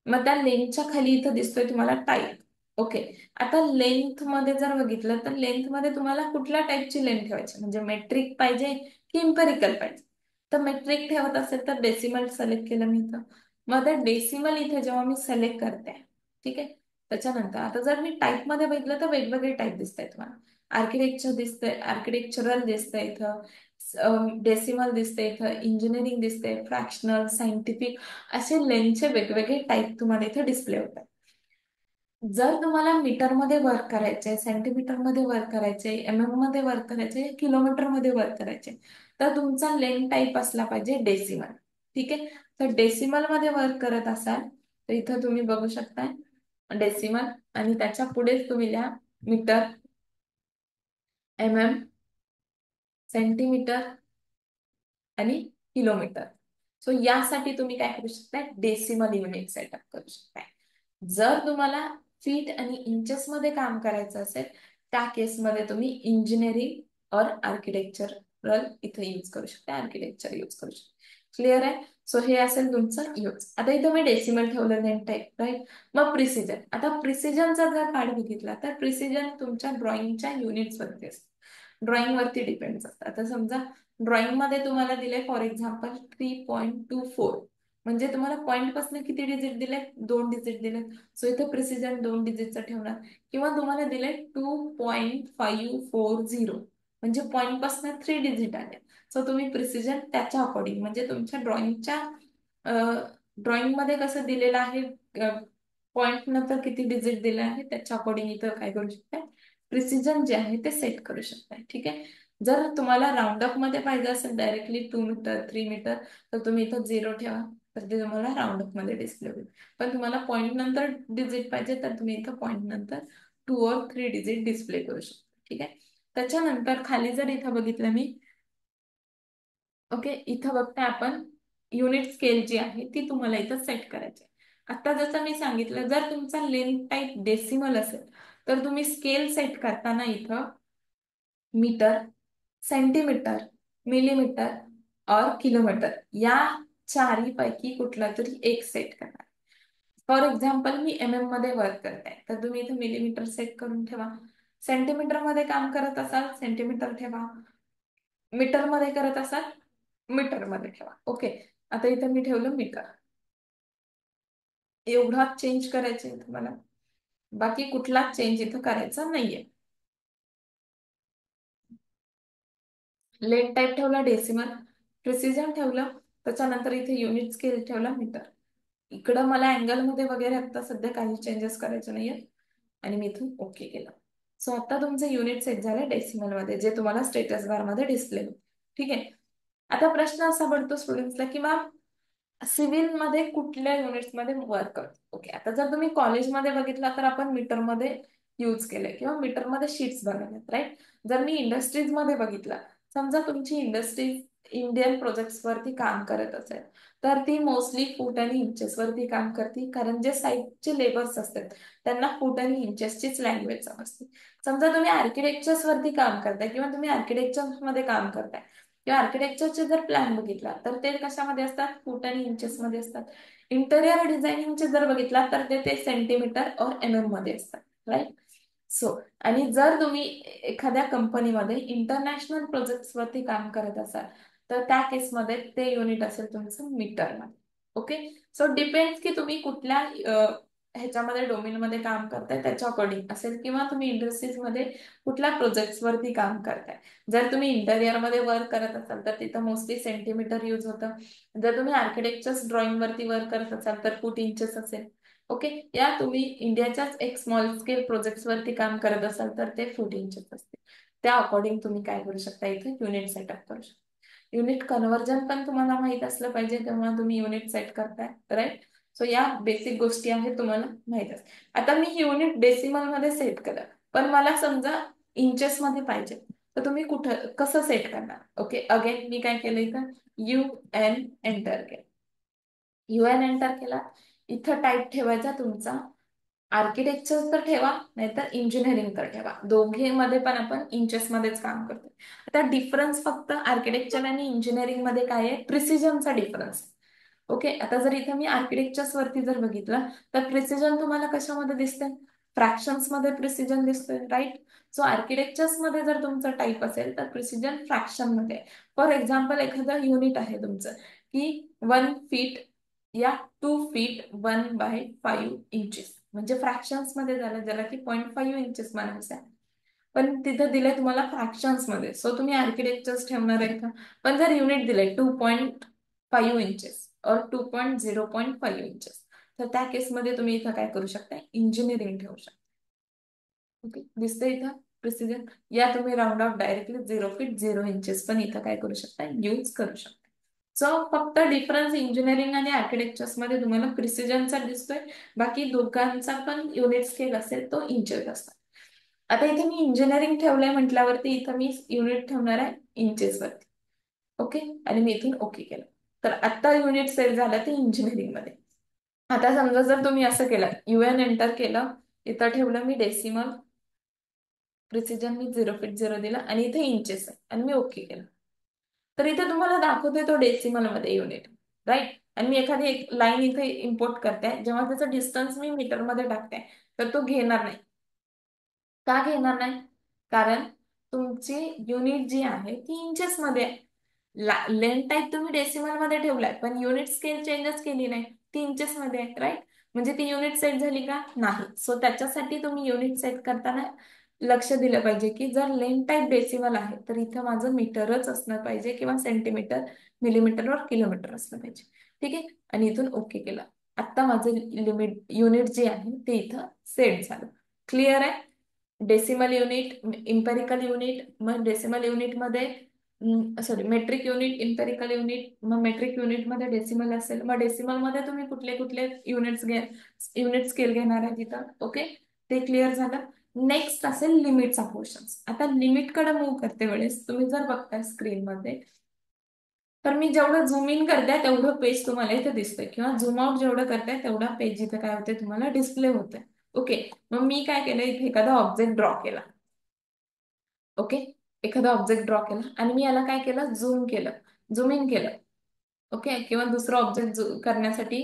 मग त्या लेंथच्या खाली इथं दिसतोय तुम्हाला टाईप. ओके, आता लेंथ मध्ये जर बघितलं तर लेंथ मध्ये तुम्हाला कुठल्या टाईपची लेंथ ठेवायची, म्हणजे मेट्रिक पाहिजे की इम्पेरिकल पाहिजे. तर मेट्रिक ठेवत असेल तर डेसिमल सिलेक्ट केलं मी इथं. मग ते डेसिमल इथे जेव्हा मी सिलेक्ट करते, ठीक आहे, त्याच्यानंतर आता जर मी टाईप मध्ये बघितलं तर वेगवेगळे टाईप दिसत आहेत तुम्हाला. आर्किटेक्चर दिसतंय, आर्किटेक्चरल दिसतंय इथं, डेसिमल दिसते इथं, इंजिनिअरिंग दिसते, फ्रॅक्शनल, सायंटिफिक, असे लेंथचे वेगवेगळे टाईप तुम्हाला इथे डिस्प्ले होतात. जर तुम्हाला मीटरमध्ये वर्क करायचे, सेंटीमीटर मध्ये वर्क करायचे, मध्ये वर्क करायचे, किलोमीटर मध्ये वर्क करायचे, तर तुमचा लेंथ टाईप असला पाहिजे डेसिमल. ठीक आहे, तर डेसिमल मध्ये वर्क करत असाल तर इथं तुम्ही बघू शकताय डेसिमल, आणि त्याच्या पुढेच तुम्ही लिहा मीटर, सेंटीमीटर आणि किलोमीटर. सो यासाठी तुम्ही काय करू शकताय, डेसिमल युनिट सेटअप करू शकताय. जर तुम्हाला फीट आणि इंचेस मध्ये काम करायचं असेल, त्या केसमध्ये तुम्ही इंजिनिअरिंग और आर्किटेक्चरल इथे यूज करू शकता, आर्किटेक्चर यूज करू शकता. क्लिअर आहे? सो हे असेल तुमचं यूज. आता इथं मी डेसिमल ठेवलं नेम टाईप, राईट. मग प्रिसिजन, आता प्रिसिजनचा जर पार्ट बघितला तर प्रिसिजन तुमच्या ड्रॉइंगच्या युनिट्स वरती असतं, ड्रॉइंग वरती डिपेंड असतं. आता समजा ड्रॉइंग मध्ये तुम्हाला दिले फॉर एक्झाम्पल 3.24, म्हणजे तुम्हाला पॉईंट पासून किती डिजिट दिले, 2 डिजिट दिले, सो इथे प्रिसिजन 2 डिजिटचं ठेवणार. किंवा तुम्हाला दिले 2.540, म्हणजे पॉईंट पासून 3 डिजिट आले, सो तुम्ही प्रिसिजन त्याच्या अकॉर्डिंग, म्हणजे तुमच्या ड्रॉइंग मध्ये कसं दिलेलं आहे, पॉईंट नंतर किती डिजिट दिले आहे त्याच्या अकॉर्डिंग इथं काय करू शकताय, प्रिसिजन जे आहे ते सेट करू शकताय. ठीक आहे, जर तुम्हाला राऊंड अप मध्ये पाहिजे असेल डायरेक्टली 2 मीटर 3 मीटर, तर तुम्ही इथं 0 ठेवा, तर ते तुम्हाला राऊंड अप मध्ये डिस्प्ले होईल. पण तुम्हाला पॉईंट नंतर डिजिट पाहिजे तर तुम्ही इथं पॉईंट नंतर 2 और 3 डिजिट डिस्प्ले करू शकता. ठीक आहे, त्याच्यानंतर खाली जर इथं बघितलं मी, ओके, इथं बघताय आपण युनिट स्केल जी आहे ती तुम्हाला इथं सेट करायची. आता जसं मी सांगितलं, जर तुमचा लेंथ टाईप डेसिमल असेल तर तुम्ही स्केल सेट करताना इथं मीटर, सेंटीमीटर, मिलीमीटर और किलोमीटर या चारही पैकी कुठला तरी एक सेट करणार. फॉर एक्झाम्पल मी मध्ये वर्क करते तर तुम्ही इथे मिलीमीटर सेट करून ठेवा. सेंटीमीटर मध्ये काम करत असाल सेंटीमीटर ठेवा, मीटर मध्ये करत असाल मीटर मध्ये ठेवा. ओके, आता इथे मी ठेवलं मीटर. एवढाच चेंज करायचे तुम्हाला, बाकी कुठलाच चेंज इथं करायचा नाहीये. लेट टाईप ठेवला डेसिमल, प्रिसिजन ठेवलं, त्याच्यानंतर इथे युनिट स्केल ठेवला मीटर. इकडं मला अँगल मध्ये वगैरे आता सध्या काही चेंजेस करायचे नाहीये, आणि मी इथून ओके केलं. सो आता तुमचे युनिट सेट झाले डेसिमल मध्ये, जे तुम्हाला स्टेटस बार मध्ये डिस्प्ले होईल. ठीक आहे, आता प्रश्न असा पडतो स्टुडंट्सला की मॅम सिव्हिल मध्ये कुठल्या युनिट्स मध्ये वर्क करतो. ओके, आता जर तुम्ही कॉलेजमध्ये बघितला तर आपण मीटर मध्ये यूज केलंय किंवा मीटर मध्ये शीट्स बनवल्यात, राईट. जर मी इंडस्ट्रीज मध्ये बघितलं, समजा तुमची इंडस्ट्रीज इंडियन प्रोजेक्ट्स वरती काम करत असेल तर ती मोस्टली फूट आणि इंचेस वरती काम करते, कारण जे साईटचे लेबर्स असतात त्यांना फूट आणि इंचेसचीच लँग्वेज समजते. समजा तुम्ही आर्किटेक्चर्स वरती काम करताय किंवा तुम्ही आर्किटेक्चर मध्ये काम करताय किंवा आर्किटेक्चरचे जर प्लॅन बघितला तर ते कशामध्ये असतात, फूट आणि इंचेस मध्ये असतात. इंटेरियर डिझायनिंगचे जर बघितला तर ते सेंटीमीटर और मध्ये असतात, राईट. सो आणि जर तुम्ही एखाद्या कंपनीमध्ये इंटरनॅशनल प्रोजेक्ट्स वरती काम करत असाल तर त्या केसमध्ये ते युनिट असेल तुमचं मीटर मध्ये. ओके, सो डिपेंड्स की तुम्ही कुठल्या ह्याच्यामध्ये डोमेन मध्ये काम करताय त्याच्या अकॉर्डिंग असेल, किंवा तुम्ही इंडस्ट्रीज मध्ये कुठल्या प्रोजेक्ट्स वरती काम करताय. जर तुम्ही इंटेरियर मध्ये वर्क करत असाल तर तिथं मोस्टली सेंटीमीटर यूज होतं. जर तुम्ही आर्किटेक्चर ड्रॉइंग वरती वर्क करत असाल तर फूट इंचेस असेल. ओके, या तुम्ही इंडियाच्याच एक स्मॉल स्केल प्रोजेक्ट वरती काम करत असाल तर ते फूट इंचेस असते. त्या अकॉर्डिंग तुम्ही काय करू शकता, इथे युनिट सेटअप करू शकता. युनिट कन्व्हर्जन पण तुम्हाला माहित असलं पाहिजे, तेव्हा तुम्ही युनिट सेट करताय, राईट. सो या बेसिक गोष्टी आहेत तुम्हाला माहित असतात. आता मी युनिट डेसिमल मध्ये सेट केलं, पण मला समजा इंचेस मध्ये पाहिजे, तर तुम्ही कुठं कसं सेट करणार. ओके, अगेन मी काय केलं, इथं UN एंटर केलं. UN एंटर केला, इथं टाईप ठेवायचा तुमचा आर्किटेक्चर तर ठेवा, नाहीतर इंजिनिअरिंग तर ठेवा. दोघे मध्ये पण आपण इंचेस मध्येच काम करतो. आता डिफरन्स फक्त आर्किटेक्चर आणि इंजिनिअरिंग मध्ये काय आहे, प्रिसिजनचा डिफरन्स. ओके, आता जर इथे मी आर्किटेक्चर्स वरती जर बघितलं तर प्रिसिजन तुम्हाला कशामध्ये दिसते? फ्रॅक्शन्स मध्ये प्रिसिजन दिसतोय, राईट? सो आर्किटेक्चर्स मध्ये जर तुमचं टाईप असेल तर प्रिसिजन फ्रॅक्शन मध्ये. फॉर एक्झाम्पल एखादं युनिट आहे तुमचं की 1 फीट या 2 फीट 1/5 इंचेस, म्हणजे फ्रॅक्शन्स मध्ये झालं, ज्याला की 0.5 इंचेस म्हणायचं आहे. पण तिथं दिलंय तुम्हाला फ्रॅक्शन्स मध्ये, सो तुम्ही आर्किटेक्चर्स ठेवणार आहे का? पण जर युनिट दिलंय 2.5 इंचेस और 2.0.5 इंचेस, तर त्या केसमध्ये तुम्ही इथं काय करू शकता? इंजिनिअरिंग ठेवू शकता. ओके, दिसतंय इथं प्रिसिजन. या तुम्ही round of directly 0 feet 0 inches पण इथं काय करू शकता? यूज करू शकता. सो फक्त डिफरन्स इंजिनिअरिंग आणि आर्किटेक्चर्स मध्ये तुम्हाला प्रिसिजनचा दिसतोय, बाकी दोघांचा पण युनिट स्केल असेल तो इंचेस असतात. आता इथे मी इंजिनिअरिंग ठेवलंय म्हटल्यावरती इथं मी युनिट ठेवणार आहे इंचेस वरती. ओके, आणि मी इथून ओके केलं, तर आता युनिट सेट झालं ते इंजिनिअरिंग मध्ये. आता समजा जर तुम्ही असं केलं, UN एंटर केलं, इथं ठेवलं मी डेसिमल, प्रिसिजन मी 0 फीट 0 दिलं आणि इथे इंचेस आहे आणि मी ओके केलं, तर इथे तुम्हाला दाखवतोय तो डेसिमल मध्ये युनिट, राईट? आणि मी एखादी एक लाईन इथे इम्पोर्ट करते, जेव्हा त्याचं डिस्टन्स मी मीटर मध्ये टाकते तर तो घेणार नाही. का घेणार नाही? कारण तुमची युनिट जी आहे ती इंचेस मध्ये आहे. लेंथ टाईप तुम्ही डेसिमल मध्ये ठेवलाय पण युनिट स्केल चेंजच केली नाही, ती इंचेस मध्ये आहे, राईट? म्हणजे ती युनिट सेट झाली का? नाही. सो त्याच्यासाठी तुम्ही युनिट सेट करताना लक्ष दिलं पाहिजे की जर लेंथ टाईप डेसिमल आहे तर इथं माझं मीटरच असलं पाहिजे किंवा सेंटीमीटर, मिलीमीटर और किलोमीटर असलं पाहिजे. ठीक आहे, आणि इथून ओके केलं. आता माझं लिमिट युनिट जे आहे ते इथं सेट झालं. क्लिअर आहे? डेसिमल युनिट, इम्पेरिकल युनिट, मग डेसिमल युनिट मध्ये sorry metric unit, imperial unit, मग मेट्रिक युनिट मध्ये डेसिमल असेल, मग डेसिमल मध्ये तुम्ही कुठले कुठले युनिट स्केल घेणार आहे तिथं. ओके, ते क्लिअर झालं. नेक्स्ट असेल लिमिटचा पोर्शन्स. आता लिमिटकडे मूव्ह करते वेळेस तुम्ही जर बघताय स्क्रीन मध्ये, तर मी जेवढं झूम इन करते तेवढं पेज तुम्हाला इथे दिसतंय, किंवा झूम आउट जेवढं करताय तेवढा पेज इथे काय होते तुम्हाला डिस्प्ले होते. ओके, मग मी काय केलं, इथे एखादा ऑब्जेक्ट ड्रॉ केला. ओके, एखादा ऑब्जेक्ट ड्रॉ केला आणि मी याला काय केलं, झूम केलं, झूम इन केलं. ओके, किंवा दुसरा ऑब्जेक्ट करण्यासाठी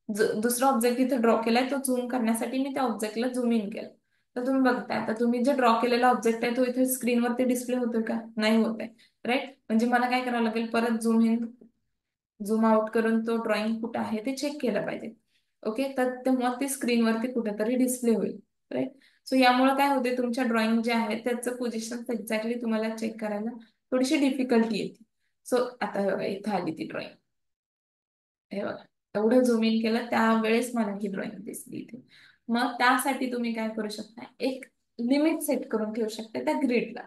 दुसरा ऑब्जेक्ट इथे ड्रॉ केलाय तो झूम करण्यासाठी मी त्या ऑब्जेक्टला झूम इन केलं. तर तुम्ही बघताय आता तुम्ही जे ड्रॉ केलेला ऑब्जेक्ट आहे तो इथे स्क्रीनवरती डिस्प्ले होतोय का? नाही होत आहे, राईट? म्हणजे मला काय करावं लागेल, परत झूम इन झूम आउट करून तो ड्रॉइंग कुठं आहे ते चेक केलं पाहिजे. ओके, तर तेव्हा ती स्क्रीनवरती कुठेतरी डिस्प्ले होईल, राईट? सो यामुळे काय होते, तुमच्या ड्रॉइंग जे आहे त्याचं पोझिशन एक्झॅक्टली तुम्हाला चेक करायला थोडीशी डिफिकल्टी येते. सो आता हे बघा, इथं आली ती ड्रॉइंग, हे बघा, एवढं झूम इन केलं त्यावेळेस मला ही ड्रॉइंग दिसली इथे. मग त्यासाठी तुम्ही काय करू शकता, एक लिमिट सेट करून ठेवू शकता त्या ग्रिडला.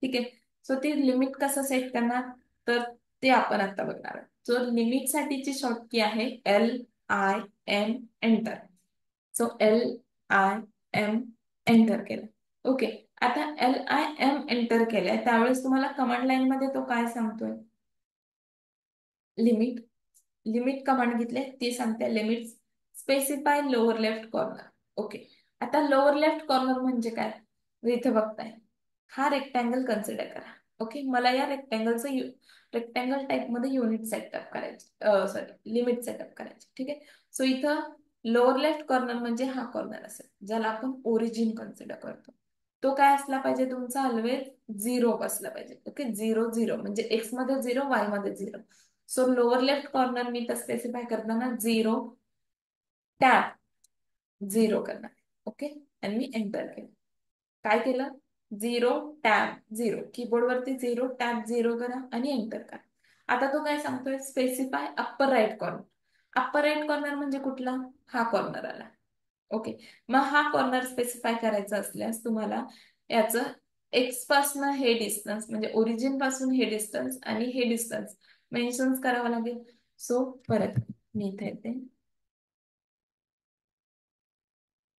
ठीक आहे, सो ती लिमिट कसं सेट करणार, तर ते आपण आता बघणार आहोत. सो लिमिट साठीची शॉर्ट की आहे LIM enter. So LIM enter केलं. ओके, आता LIM एंटर केलंय त्यावेळेस तुम्हाला कमांड लाईन मध्ये तो काय सांगतोय, लिमिट. लिमिट कमांड घेतले ती सांगते limit specify lower left corner. Okay, आता लोअर लेफ्ट कॉर्नर म्हणजे काय, इथे बघताय हा रेक्टँगल कन्सिडर करा. ओके, मला या रेक्टँगल टाईप मध्ये युनिट सेटअप करायचे, सॉरी लिमिट सेटअप करायचे. ठीक आहे, सो इथं लोअर लेफ्ट कॉर्नर म्हणजे हा कॉर्नर असेल ज्याला आपण ओरिजिन कन्सिडर करतो. तो काय असला पाहिजे तुमचा, ऑलवेज 0 असला पाहिजे. ओके, 0 0 म्हणजे एक्स मध्ये 0, वाय मध्ये 0. सो लोअर लेफ्ट कॉर्नर मी तर स्पेसिफाय करताना 0 टॅब 0 करणार. ओके, आणि मी एंटर केलं. काय केलं, 0 टॅब 0, कीबोर्ड वरती 0 टॅब 0 करा आणि एंटर करा. आता तो काय सांगतोय, specify upper right corner. Upper right corner म्हणजे कुठला, हा कॉर्नर आला. ओके, मग हा कॉर्नर स्पेसिफाय करायचा असल्यास तुम्हाला याचं एक्स पासून हे डिस्टन्स म्हणजे ओरिजिन पासून हे डिस्टन्स आणि हे डिस्टन्स मेन्शन करावं लागेल. सो परत मी इथे येते,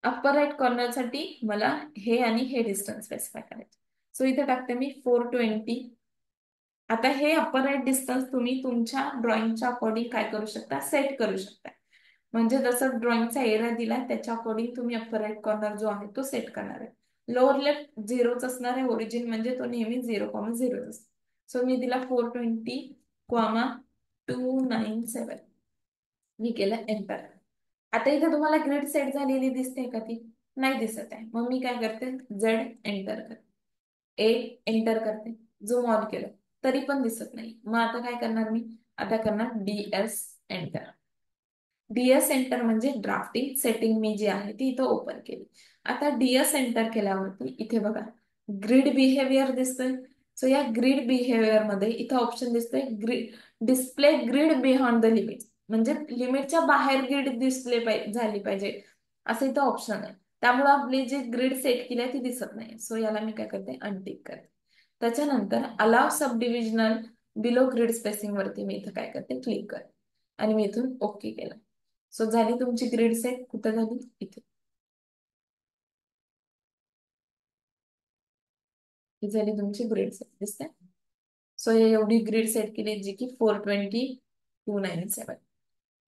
अप्पर राईट कॉर्नर साठी मला हे आणि हे डिस्टन्स स्पेसिफाय करायचे. सो इथे टाकते मी 420. आता हे अप्पर राईट डिस्टन्स तुम्ही तुमच्या ड्रॉइंगच्या अकॉर्डिंग काय करू शकता, सेट करू शकता. म्हणजे जसं ड्रॉइंगचा एरिया दिलाय त्याच्या अकॉर्डिंग तुम्ही अप्पर राईट कॉर्नर जो आहे तो सेट करणार आहे. लोअर लेफ्ट 0च असणार आहे, ओरिजिन म्हणजे तो नेहमी 0,0 असतो. सो मी दिला 420,2 297. मी केलं एंटर. आता इथे तुम्हाला ग्रिड सेट झालेली दिसते का ती? नाही दिसत आहे. मग मी काय करते, झेड एंटर करते, ए एंटर करते, झूम ऑन केलं तरी पण दिसत नाही. मग आता काय करणार मी, आता करणार DS एंटर. DS एंटर म्हणजे ड्राफ्टिंग सेटिंग मी जी आहे ती इथं ओपन केली. आता DS एंटर केल्यावरती इथे बघा ग्रिड बिहेवियर दिसतोय. सो या ग्रिड बिहेवियर मध्ये इथं ऑप्शन दिसतोय grid display grid beyond the limit, म्हणजे लिमिटच्या बाहेर ग्रिड डिस्प्ले झाली पाहिजे असं इथं ऑप्शन आहे. त्यामुळे आपली जी ग्रिड सेट केली आहे ती दिसत नाही. सो याला मी काय करते, अनटिक करते. त्याच्यानंतर allow sub divisional below grid spacing वरती मी इथं काय करते, क्लिक करते आणि मी इथून ओके केलं. सो झाली तुमची ग्रिड सेट. कुठं झाली, इथे. ही झाली तुमची ग्रिड सेट, दिसते. सो एवढी ग्रिड सेट केली जी की 420, 297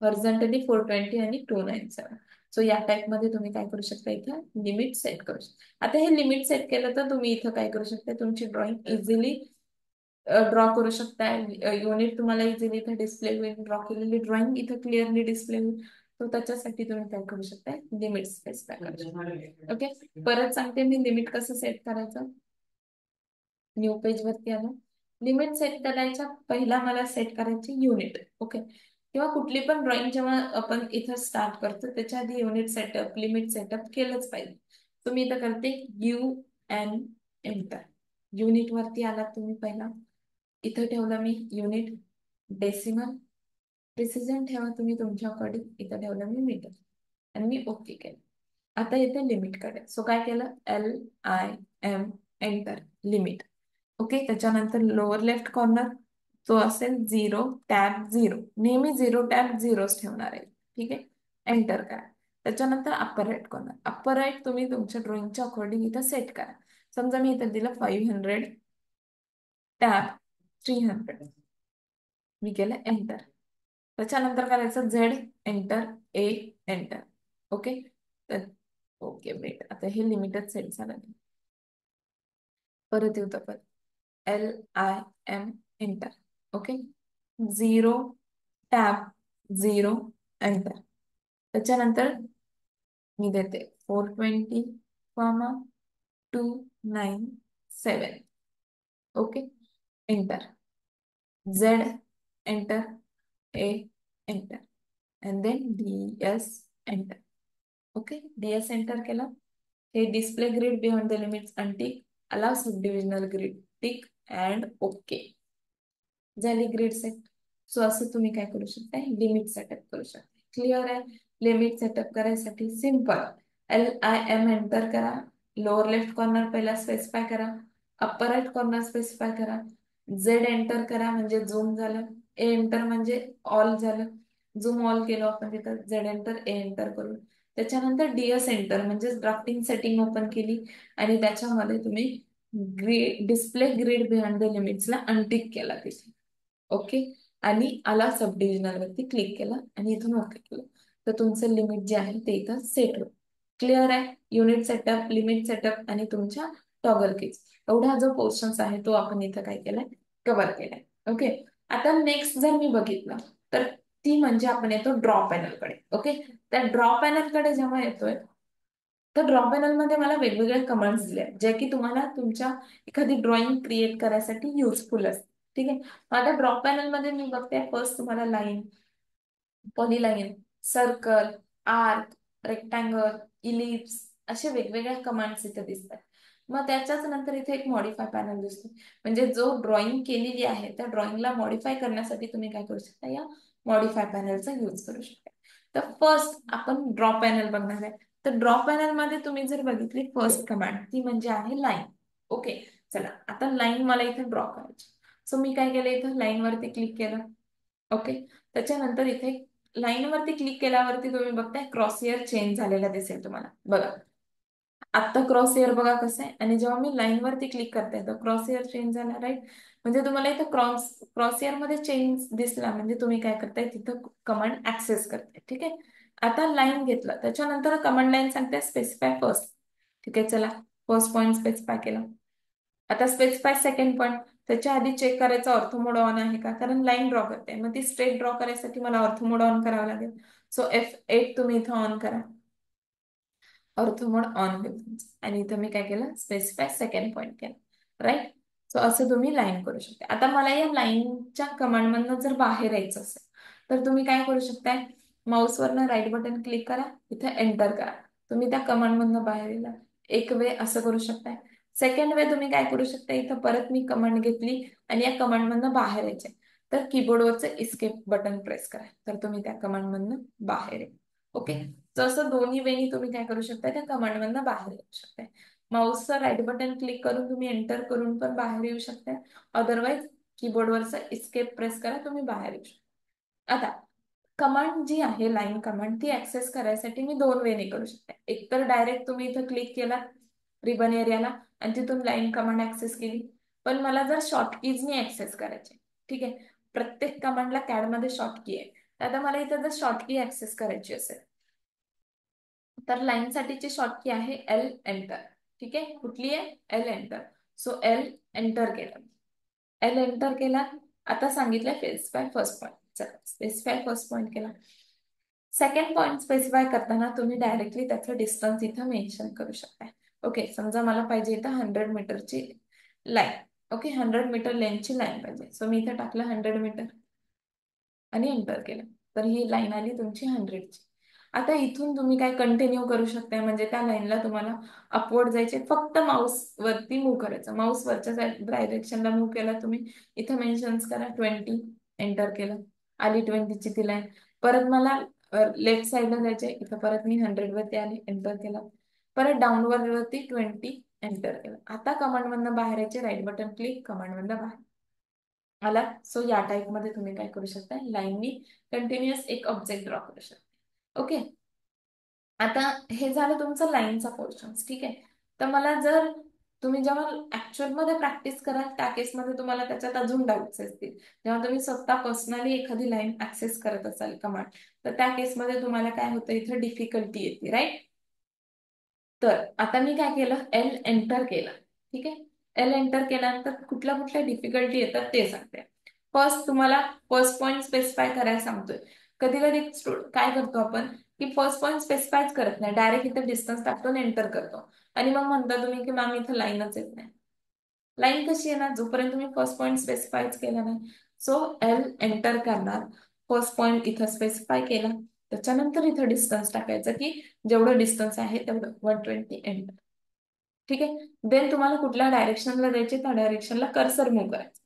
हॉरिझॉन्टली 420 आणि 297. सो या टाइप मध्ये तुम्ही काय करू शकता, इथं लिमिट सेट करू शकता. आता हे लिमिट सेट केलं तर तुम्ही इथं काय करू शकता, तुमची ड्रॉइंग इझिली ड्रॉ करू शकताय. युनिट तुम्हाला इझिली इथे डिस्प्ले होईल, ड्रॉ केलेली ड्रॉइंग इथं क्लिअरली डिस्प्ले होईल. तो त्याच्यासाठी तुम्ही काय करू शकताय, लिमिट स्पेसिफाय करू शकता. ओके, परत सांगते मी लिमिट कसं सेट करायचं. न्यू पेज वरती आलं, लिमिट सेट करायच्या पहिला मला सेट करायची युनिट. ओके, किंवा कुठली पण ड्रॉइंग जेव्हा आपण इथं स्टार्ट करतो त्याच्या आधी युनिट सेटअप लिमिट सेटअप केलंच पाहिजे. तुम्ही इथं करते UN एंटर. युनिट वरती आलात तुम्ही पहिला, इथं ठेवलं मी युनिट, डेसिमल, प्रिसिजन ठेवा तुम्ही तुमच्या अकॉर्डिंग. इथं ठेवलं मी मीटर आणि मी ओके केलं. आता इथे लिमिट काढायचं. सो काय केलं, LIM एंटर, लिमिट. ओके, त्याच्यानंतर लोअर लेफ्ट कॉर्नर तो असेल 0 टॅब 0, नेहमी 0 टॅब 0 ठेवणार आहे. ठीक आहे, एंटर करा. त्याच्यानंतर upper right corner, upper right तुम्ही तुमच्या ड्रॉइंगच्या अकॉर्डिंग इथं सेट करा. समजा मी इथं दिलं 500 टॅब 300, मी केलं एंटर. त्याच्यानंतर करायचं Z enter, A enter. Okay, तर ओके वेट, आता हे लिमिटच सेट झालं नाही. परत येऊ तर LIM enter. Okay, 0 tab 0 enter. त्याच्यानंतर मी देते 420, 297. Okay, enter, Z enter, A enter, and then DS enter. Okay, DS enter केला. हे display grid beyond the limits untick, allow sub divisional grid tick and okay. झाली grid set. So असं तुम्ही काय करू शकता, लिमिट सेटअप करू शकता. क्लिअर आहे. लिमिट सेटअप करायसाठी सिंपल LIM एंटर करा, लोअर लेफ्ट कॉर्नर पहिला स्पेसिफाय करा, अप्पर राईट कॉर्नर स्पेसिफाय करा, झेड एंटर करा म्हणजे झूम झालं, ए एंटर म्हणजे ऑल झालं, झूम ऑल केलं आपण तिथं, झेड एंटर ए एंटर करून. त्याच्यानंतर DS एंटर म्हणजे ड्राफ्टिंग सेटिंग ओपन केली आणि त्याच्यामध्ये तुम्ही डिस्प्ले ग्रिड बिहाइंड द लिमिट्सला अनटिक केला तिथे. ओके, आणि आला सब डिव्हिजनल वरती क्लिक केला आणि इथून ओके केलं तर तुमचं लिमिट जे आहे ते इथं सेट होईल. क्लिअर आहे. युनिट सेटअप, लिमिट सेटअप आणि तुमच्या टॉगल कीज एवढा जो पोर्शन्स आहे तो आपण इथं काय केलाय, कव्हर केलाय. ओके, आता नेक्स्ट जर मी बघितलं तर ती म्हणजे आपण येतो ड्रॉ पॅनल कडे. ओके, त्या ड्रॉ पॅनल कडे जेव्हा येतोय तर ड्रॉ पॅनल मध्ये मला वेगवेगळ्या कमांड्स दिल्या ज्या की तुम्हाला तुमच्या एखादी ड्रॉइंग क्रिएट करायसाठी युजफुल असते. ठीक आहे, आता ड्रॉ पॅनल मध्ये मी बघते फर्स्ट तुम्हाला line, polyline, circle, arc, rectangle, ellipse असे वेगवेगळ्या कमांड्स इथे दिसतात. मग त्याच्याच नंतर इथे एक मॉडिफाय पॅनल दिसतो, म्हणजे जो ड्रॉइंग केलेली आहे त्या ड्रॉइंगला मॉडिफाय करण्यासाठी तुम्ही काय करू शकता, या मॉडिफाय पॅनलचा यूज करू शकता. तर फर्स्ट आपण ड्रॉ पॅनल बघणार आहे. तर ड्रॉ पॅनल मध्ये तुम्ही जर बघितली फर्स्ट कमांड ती म्हणजे आहे लाईन. ओके, चला आता लाईन मला इथे ड्रॉ करायची. सो मी काय केलं, इथं लाईन वरती क्लिक केलं. ओके, त्याच्यानंतर इथे लाईन वरती क्लिक केल्यावरती तुम्ही बघताय क्रॉसहेअर चेंज झालेला दिसेल तुम्हाला. बघा आता क्रॉसहेअर बघा कसं आहे, आणि जेव्हा मी लाईन वरती क्लिक करते तर क्रॉसहेअर चेंज झाला. राईट, म्हणजे तुम्हाला इथं क्रॉसहेअर मध्ये चेंज दिसला म्हणजे तुम्ही काय करताय, तिथं कमांड ऍक्सेस करताय. ठीक आहे, आता लाईन घेतलं त्याच्यानंतर कमांड लाईन सांगते स्पेसिफाय फर्स्ट. ठीक आहे, चला फर्स्ट पॉईंट स्पेसिफाय केला. आता स्पेसिफाय सेकंड पॉईंट, त्याच्या आधी चेक करायचं ऑर्थो मोड ऑन आहे का, कारण लाईन ड्रॉ करते, मग ती स्ट्रेट ड्रॉ करायसाठी मला ऑर्थो मोड ऑन करावा लागेल. सो F8 तुम्ही इथं ऑन करा, ऑर्थो मोड ऑन होईल तुमचं. आणि इथं मी काय केलं, स्पेसिफाय सेकंड पॉईंट केला, राईट. सो असं तुम्ही लाईन करू शकता. आता मला या लाईनच्या कमांडमधनं जर बाहेर यायचं असेल तर तुम्ही काय करू शकताय, माऊसवरनं राईट बटन क्लिक करा, इथं एंटर करा, तुम्ही त्या कमांडमधनं बाहेर येईल. एक वे असं करू शकताय. सेकंड वे तुम्ही काय करू शकता, इथं परत मी कमांड घेतली आणि या कमांडमधनं बाहेर यायचे, तर कीबोर्डवरचं इस्केप बटन प्रेस करा, तर तुम्ही त्या कमांडमधनं बाहेर येईल. ओके. जसं दोन्ही वेनी तुम्ही काय करू शकता, त्या कमांड मधनं बाहेर येऊ शकता. माऊसचं राईट बटन क्लिक करून तुम्ही एंटर करून पण बाहेर येऊ शकता, अदरवाईज कीबोर्डवरचं इस्केप प्रेस करा, तुम्ही बाहेर येऊ शकता. आता कमांड जी आहे लाईन कमांड, ती ऍक्सेस करायसाठी मी दोन वेने करू शकते. एक तर डायरेक्ट तुम्ही इथं क्लिक केला रिबन एरियाला आणि तिथून लाईन कमांड ऍक्सेस केली, पण मला जर शॉर्ट कीजनी ऍक्सेस करायचे, ठीक आहे, प्रत्येक कमांडला कॅड मध्ये शॉर्ट की आहे, तर आता मला इथं जर शॉर्ट की ऍक्सेस करायची असेल तर लाईन साठीची शॉर्ट की आहे एल एंटर. ठीक आहे, कुठली आहे, L enter. So L enter केलं, एल एंटर केला. आता सांगितलं स्पेसिफाय फर्स्ट पॉईंट, चला स्पेसिफाय फर्स्ट पॉईंट केला. सेकंड पॉईंट स्पेसिफाय करताना तुम्ही डायरेक्टली त्याचं डिस्टन्स इथं मेन्शन करू शकता. ओके, समजा मला पाहिजे इथं 100 मीटरची लाईन. ओके, 100 मीटर लेंथची लाईन पाहिजे, सो मी इथं टाकलं 100 मीटर आणि एंटर केलं, तर ही लाईन आली तुमची 100ची. आता इथून तुम्ही काय कंटिन्यू करू शकताय, म्हणजे त्या लाईनला तुम्हाला अपवर्ड जायचे, फक्त माऊस वरती मूव्ह करायचं, माऊस वरच्या साईड डायरेक्शनला मूव्ह केला तुम्ही, इथं मेन्शन करा 20, एंटर केलं, आली 20ची ती लाईन. परत मला लेफ्ट साईडला जायचे, इथं परत मी 100 वरती आले, एंटर केलं, परत डाऊनवर्ड वरती 20, एंटर केलं. आता कमांड मधनं बाहेर यायचे, राईट बटन क्लिक, कमांड मधनं बाहेर आला. सो या टाईप मध्ये तुम्ही काय करू शकता, लाईननी कंटिन्युअस एक ऑब्जेक्ट ड्रॉ करू शकता. ओके, आता हे झालं तुमचं लाईनचा पोर्शन. ठीक आहे, तर मला जर तुम्ही जेव्हा ऍक्च्युअल मध्ये प्रॅक्टिस कराल त्या केसमध्ये तुम्हाला त्याच्यात अजून डाऊट्स असतील, जेव्हा तुम्ही स्वतः पर्सनली एखादी लाईन ऍक्सेस करत असाल कमांड, तर त्या केसमध्ये तुम्हाला काय होतं, इथं डिफिकल्टी येते, राईट. तर आता मी काय केलं, एल एंटर केलं. ठीक आहे, एल एंटर केल्यानंतर कुठल्या कुठल्या डिफिकल्टी येतात ते सांगते. फर्स्ट तुम्हाला फर्स्ट पॉईंट स्पेसिफाय करायला सांगतोय. कधी कधी काय करतो आपण, की फर्स्ट पॉईंट स्पेसिफायच करत नाही, डायरेक्ट इथं डिस्टन्स टाकतो आणि एंटर करतो, आणि मग म्हणता तुम्ही की मॅम इथं लाईनच येत नाही. लाईन कशी येणार, जोपर्यंत तुम्ही फर्स्ट पॉईंट स्पेसिफायच केला नाही. सो एल एंटर करणार, फर्स्ट पॉईंट इथं स्पेसिफाय केला, त्याच्यानंतर इथं डिस्टन्स टाकायचं, की जेवढं डिस्टन्स आहे तेवढं 120, एंटर. ठीक आहे, देन तुम्हाला कुठल्या डायरेक्शनला द्यायचे त्या डायरेक्शनला कर्सर मूव्ह करायचं.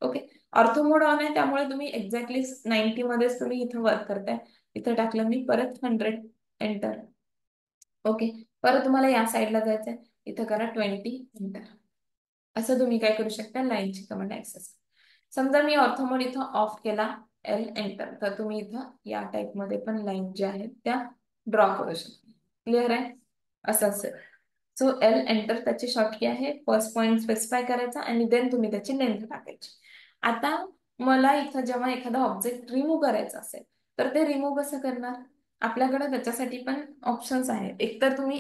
ओके, ऑर्थो मोड ऑन आहे त्यामुळे तुम्ही एक्झॅक्टली 90 मध्येच तुम्ही इथं वर्क करताय, इथं टाकलं मी, परत 100, एंटर. ओके, परत तुम्हाला या साईडला जायचंय, इथं करा 20, एंटर. असं तुम्ही काय करू शकता, लाईनची कमांड ऍक्सेस. समजा मी ऑर्थो मोड इथं ऑफ केला, एल एंटर, तर तुम्ही इथं या टाईप मध्ये पण लाईन ज्या आहेत त्या ड्रॉ करू शकता. क्लिअर आहे, असं असेल. सो एल एंटर त्याची शॉर्ट की आहे, फर्स्ट पॉईंट स्पेसिफाय करायचा आणि देन तुम्ही त्याची लेंथ टाकायची. आता मला इथं जेव्हा एखादा ऑब्जेक्ट रिमूव्ह करायचा असेल तर ते रिमूव्ह कसं करणार, आपल्याकडे त्याच्यासाठी पण ऑप्शन्स आहेत. एकतर तुम्ही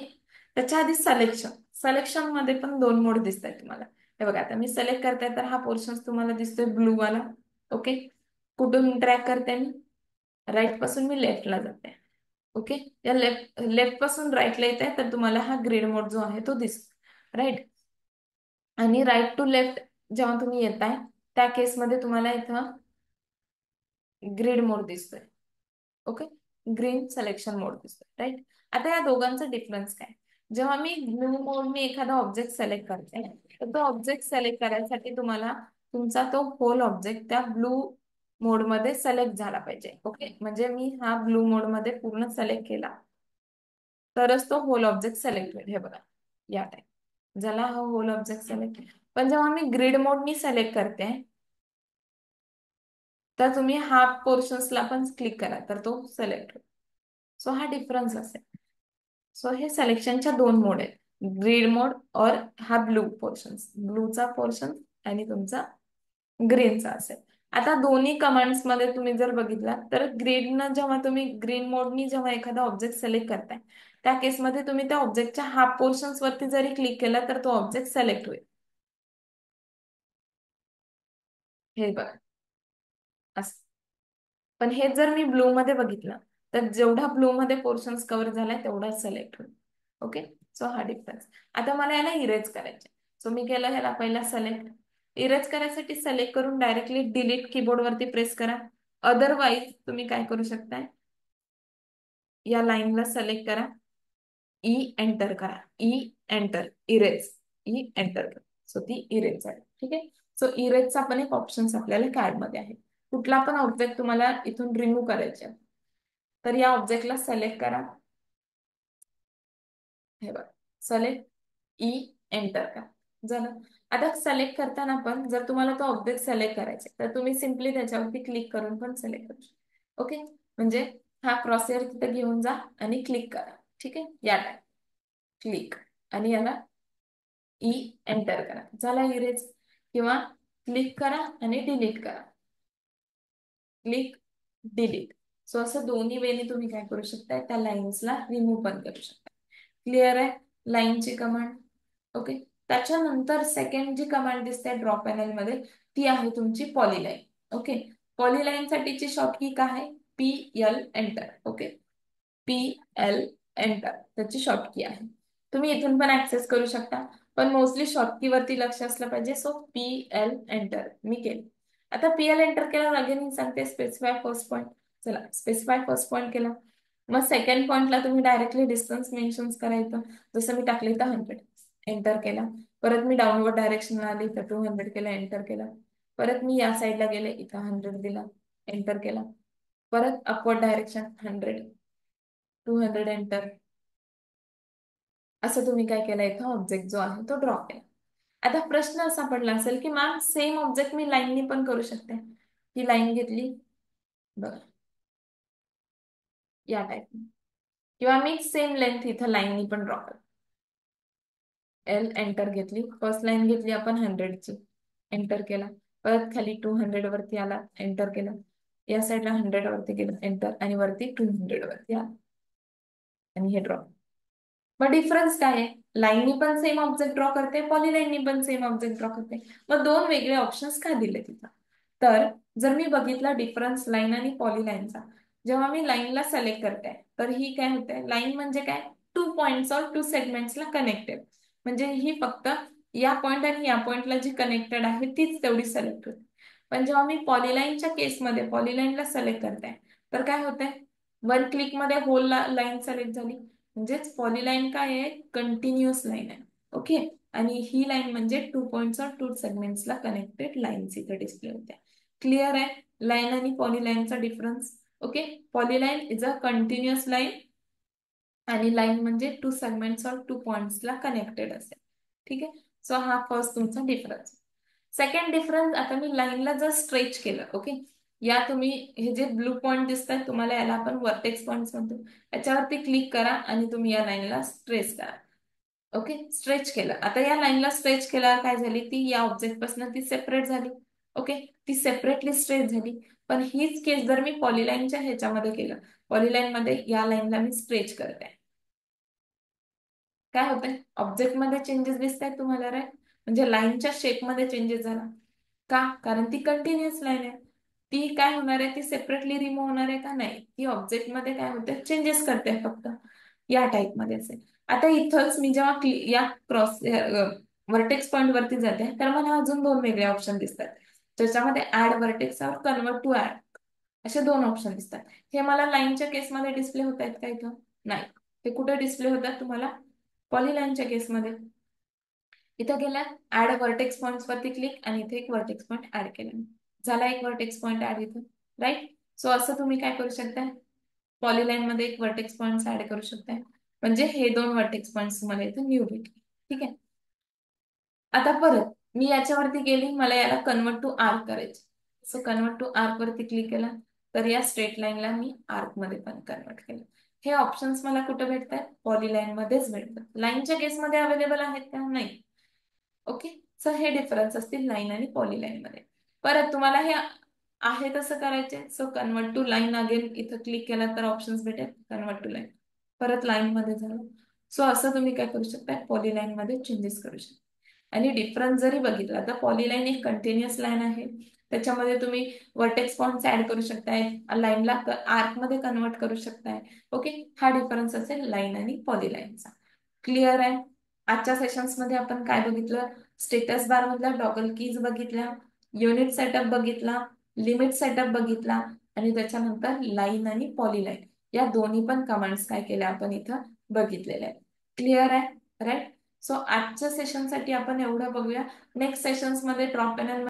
त्याच्या आधी सिलेक्शन, सिलेक्शन मध्ये पण दोन मोड दिसत आहेत तुम्हाला. हे बघा, आता मी सिलेक्ट करते तर हा पोर्शन तुम्हाला दिसतोय ब्लू वाला. ओके, कुठून ट्रॅक करते मी, राईट पासून मी लेफ्टला जाते. ओके, या लेफ्ट पासून राईटला येत आहे तर तुम्हाला हा ग्रीड मोड जो आहे तो दिसतो, राईट. आणि राईट टू लेफ्ट जेव्हा तुम्ही येताय त्या केसमध्ये तुम्हाला इथं ग्रीड मोड दिसतोय. ओके, ग्रीन सिलेक्शन मोड दिसतोय, राईट. आता या दोघांचा डिफरन्स काय, जेव्हा मी ब्लू मोड मी एखादा ऑब्जेक्ट सिलेक्ट करते, तर तो ऑब्जेक्ट सिलेक्ट करायसाठी तुम्हाला तुमचा तो होल ऑब्जेक्ट त्या ब्लू मोड मध्ये सिलेक्ट झाला पाहिजे. ओके, म्हणजे मी हा ब्लू मोड मध्ये पूर्ण सिलेक्ट केला तरच तो होल ऑब्जेक्ट सिलेक्ट होईल. हे बघा, या टाईप झाला हा होल ऑब्जेक्ट सिलेक्ट. पण जेव्हा मी ग्रीड मोडनी सिलेक्ट करते तर तुम्ही हाफ पोर्शन्सला पण क्लिक करा तर तो सिलेक्ट होईल. सो हा डिफरन्स असेल. सो हे सिलेक्शनच्या दोन मोड आहेत, ग्रीड मोड और हा ब्लू पोर्शन, ब्लूचा पोर्शन आणि तुमचा ग्रीनचा असेल. आता दोन्ही कमांड्स मध्ये तुम्ही जर बघितला तर ग्रीडनं जेव्हा तुम्ही ग्रीन मोडनी जेव्हा एखादा ऑब्जेक्ट सिलेक्ट करताय त्या केसमध्ये तुम्ही त्या ऑब्जेक्टच्या हाफ पोर्शन्स वरती जरी क्लिक केला तर तो ऑब्जेक्ट सिलेक्ट होईल. हे बघा असं. पण हे जर मी ब्लू मध्ये बघितलं तर जेवढा ब्लू मध्ये पोर्शन्स कव्हर झालाय तेवढाच सिलेक्ट होईल. ओके, सो हा डिफरन्स. आता मला याला इरेज करायचे, सो मी केलं ह्याला पहिला सिलेक्ट. इरेज करायसाठी सिलेक्ट करून डायरेक्टली डिलीट कीबोर्ड वरती प्रेस करा. अदरवाईज तुम्ही काय करू शकताय, या लाईनला सिलेक्ट करा, ई एंटर करा, E enter, erase, E enter करा. सो ती इरेज आहे. ठीक आहे, सो इरेजचा पण एक ऑप्शन आपल्याला कार्ड मध्ये आहे. कुठला पण ऑब्जेक्ट तुम्हाला इथून रिमूव्ह करायचे आहे, तर या ऑब्जेक्टला सिलेक्ट करा. हे बघा, सिलेक्ट, ई एंटर करा. झालं. आता सिलेक्ट करताना पण जर तुम्हाला तो ऑब्जेक्ट सिलेक्ट करायचा तर तुम्ही सिम्पली त्याच्यावरती क्लिक करून पण सिलेक्ट करू शकता. ओके, म्हणजे हा क्रॉसहेअर तिथे घेऊन जा आणि क्लिक करा. ठीक आहे, या टाइप क्लिक आणि याला ई एंटर करा. झाला इरेज. किंवा क्लिक करा आणि डिलीट करा, क्लिक, डिलीट. सो असं दोन्ही वेने तुम्ही काय करू शकता, त्या लाईन्सला रिमूव्ह पण करू शकता. क्लिअर आहे लाईनची कमांड. ओके, त्याच्यानंतर सेकंड जी कमांड दिसते ड्रॉप पॅनल मध्ये ती आहे तुमची पॉलीलाईन. ओके, पॉलीलाईन साठीची शॉर्टकी काय आहे, PL enter. Okay, PL enter त्याची शॉर्टकी आहे. तुम्ही इथून पण ऍक्सेस करू शकता, पण मोस्टली शॉर्टकी वरती लक्ष असलं पाहिजे. सो PL एंटर मी केलं. आता PL एंटर केल्यावर अगेन सांगते स्पेसिफाय फर्स्ट पॉईंट. चला, स्पेसिफाय फर्स्ट पॉईंट केला. मग सेकंड पॉइंटला तुम्ही डायरेक्टली डिस्टन्स मेन्शन करायचं. जसं मी टाकले तर 100, एंटर केला. परत मी डाऊनवर्ड डायरेक्शनला आली तर 200 केला, एंटर केला. परत मी या साईडला गेले, इथं 100 दिला, एंटर केला. परत अपवर्ड डायरेक्शन 100, 200 एंटर. असं तुम्ही काय केलं, इथं ऑब्जेक्ट जो आहे तो ड्रॉ केला. आता प्रश्न असा पडला असेल की मॅम सेम ऑब्जेक्ट मी लाईननी पण करू शकते. ही लाईन घेतली बघा या टाईप, किंवा मी सेम लेंथ इथं लाईननी पण ड्रॉ करतो. एल एंटर घेतली, फर्स्ट लाईन घेतली आपण 100ची, एंटर केला. परत खाली 200 वरती आला, एंटर केला. या साईडला 100 वरती गेलं, एंटर, आणि वरती 200 वरती आला आणि हे ड्रॉ. मग डिफरन्स काय आहे, लाईननी पण सेम ऑब्जेक्ट ड्रॉ करते, पॉलीलाईननी पण सेम ऑब्जेक्ट ड्रॉ करते. मग दोन वेगळे ऑप्शन्स का दिले तिथं, तर जर मी बघितला डिफरन्स लाईन आणि पॉलीलाईनचा, जेव्हा मी लाईनला सिलेक्ट करते तर ही काय होते, लाईन म्हणजे काय, टू पॉइंट्स और टू सेगमेंट्सला कनेक्टेड, म्हणजे ही फक्त या पॉइंट आणि या पॉइंटला जी कनेक्टेड आहे तीच तेवढी सिलेक्ट होते. पण जेव्हा मी पॉलीलाईनच्या केसमध्ये पॉलीलाईनला सिलेक्ट करते तर काय होते, वन क्लिक मध्ये होल लाईन सिलेक्ट झाली. म्हणजेच पॉलीलाईन काय आहे, कंटिन्युअस लाईन आहे. ओके, आणि ही लाईन म्हणजे टू पॉइंट्स और टू सेगमेंट्सला कनेक्टेड लाईन्स इथे डिस्प्ले होत्या. क्लिअर आहे लाईन आणि पॉलीलाईनचा difference. Okay, polyline is a continuous line आणि लाईन म्हणजे टू सेगमेंट्स और टू पॉइंट्सला कनेक्टेड असेल. ठीक आहे, सो हा फर्स्ट तुमचा डिफरन्स. सेकंड डिफरन्स, आता मी लाईनला जर स्ट्रेच केलं, ओके, या तुम्ही हे जे ब्लू पॉइंट दिसतात तुम्हाला याला आपण वर्टेक्स पॉइंट म्हणतो, याच्यावरती क्लिक करा आणि तुम्ही या लाईनला स्ट्रेच करा. ओके, स्ट्रेच केलं. आता या लाईनला स्ट्रेच केल्यावर काय झाली, ती या ऑब्जेक्ट पासून ती सेपरेट झाली. ओके, ती सेपरेटली स्ट्रेच झाली. पण हीच केस जर मी पॉलीलाईनच्या ह्याच्यामध्ये केलं, पॉलीलाईन मध्ये या लाईनला मी स्ट्रेच करते, काय होतंय, ऑब्जेक्ट मध्ये चेंजेस दिसत आहेत तुम्हाला, राईट, म्हणजे लाईनच्या शेपमध्ये चेंजेस झाला. का, कारण ती कंटिन्युअस लाईन आहे. ती काय होणार आहे, ती सेपरेटली रिमूव्ह होणार आहे का, नाही, ती ऑब्जेक्ट मध्ये काय होते, चेंजेस करते फक्त, या टाईप मध्ये असेल. आता इथंच मी जेव्हा या क्रॉस वर्टेक्स पॉइंट वरती जाते तर मला अजून दोन वेगळे ऑप्शन दिसतात, ज्याच्यामध्ये ऍड वर्टेक्स और कन्वर्ट टू ऍड असे दोन ऑप्शन दिसतात. हे मला लाईनच्या केसमध्ये डिस्प्ले होत आहेत का इथं, नाही. हे कुठे डिस्प्ले होतात तुम्हाला, पॉलीलाईनच्या केसमध्ये. इथं गेल्या ऍड वर्टेक्स पॉइंट वरती क्लिक आणि इथे एक वर्टेक्स पॉइंट ऍड केला, झाला एक वर्टेक्स पॉइंट ऍड इथं, राईट. सो असं तुम्ही काय करू शकता, पॉलीलाईन मध्ये एक वर्टेक्स पॉइंट ऍड करू शकता, म्हणजे हे दोन वर्टेक्स पॉइंट तुम्हाला इथं न्यू भेटले. ठीक आहे, आता परत मी याच्यावरती गेली, मला याला कन्वर्ट टू आर्क करायचे. सो कन्वर्ट टू आर्क वरती क्लिक केला तर या स्ट्रेट लाईनला मी आर्क मध्ये पण कन्वर्ट केलं. हे ऑप्शन्स मला कुठे भेटतात, पॉलीलाईन मध्येच भेटतात. लाईनच्या केसमध्ये अवेलेबल आहेत का, नाही. ओके, सो हे डिफरन्स असतील लाईन आणि पॉलीलाईन मध्ये. परत तुम्हाला हे आहे तसं करायचे, so convert to line, again इथं क्लिक केला तर ऑप्शन्स भेटेल, कन्वर्ट टू लाईन, परत लाईन मध्ये झालं. सो असं तुम्ही काय करू शकता, पॉलीलाईन मध्ये चेंजेस करू शकता. आणि डिफरन्स जरी बघितला तर पॉलीलाईन एक कंटिन्युअस लाईन आहे, त्याच्यामध्ये तुम्ही वर्टेक्स पॉइंट्स ऍड करू शकताय, लाईनला आर्क मध्ये कन्वर्ट करू शकताय. ओके, हा डिफरन्स असेल लाईन आणि पॉलीलाईनचा. क्लिअर आहे? आजच्या सेशन्स मध्ये आपण काय बघितलं? स्टेटस बार मधल्या टॉगल कीज बघितल्या, युनिट सेटअप बघितला, लिमिट सेटअप बघितला आणि त्याच्यानंतर लाईन आणि पॉलीलाईन या दोन्ही पण कमांड्स काय केल्या आपण इथं बघितलेल्या आहेत. क्लिअर आहे? राईट. सो आजच्या सेशनसाठी आपण एवढं बघूया. नेक्स्ट सेशन्स मध्ये ड्रॉप पॅनल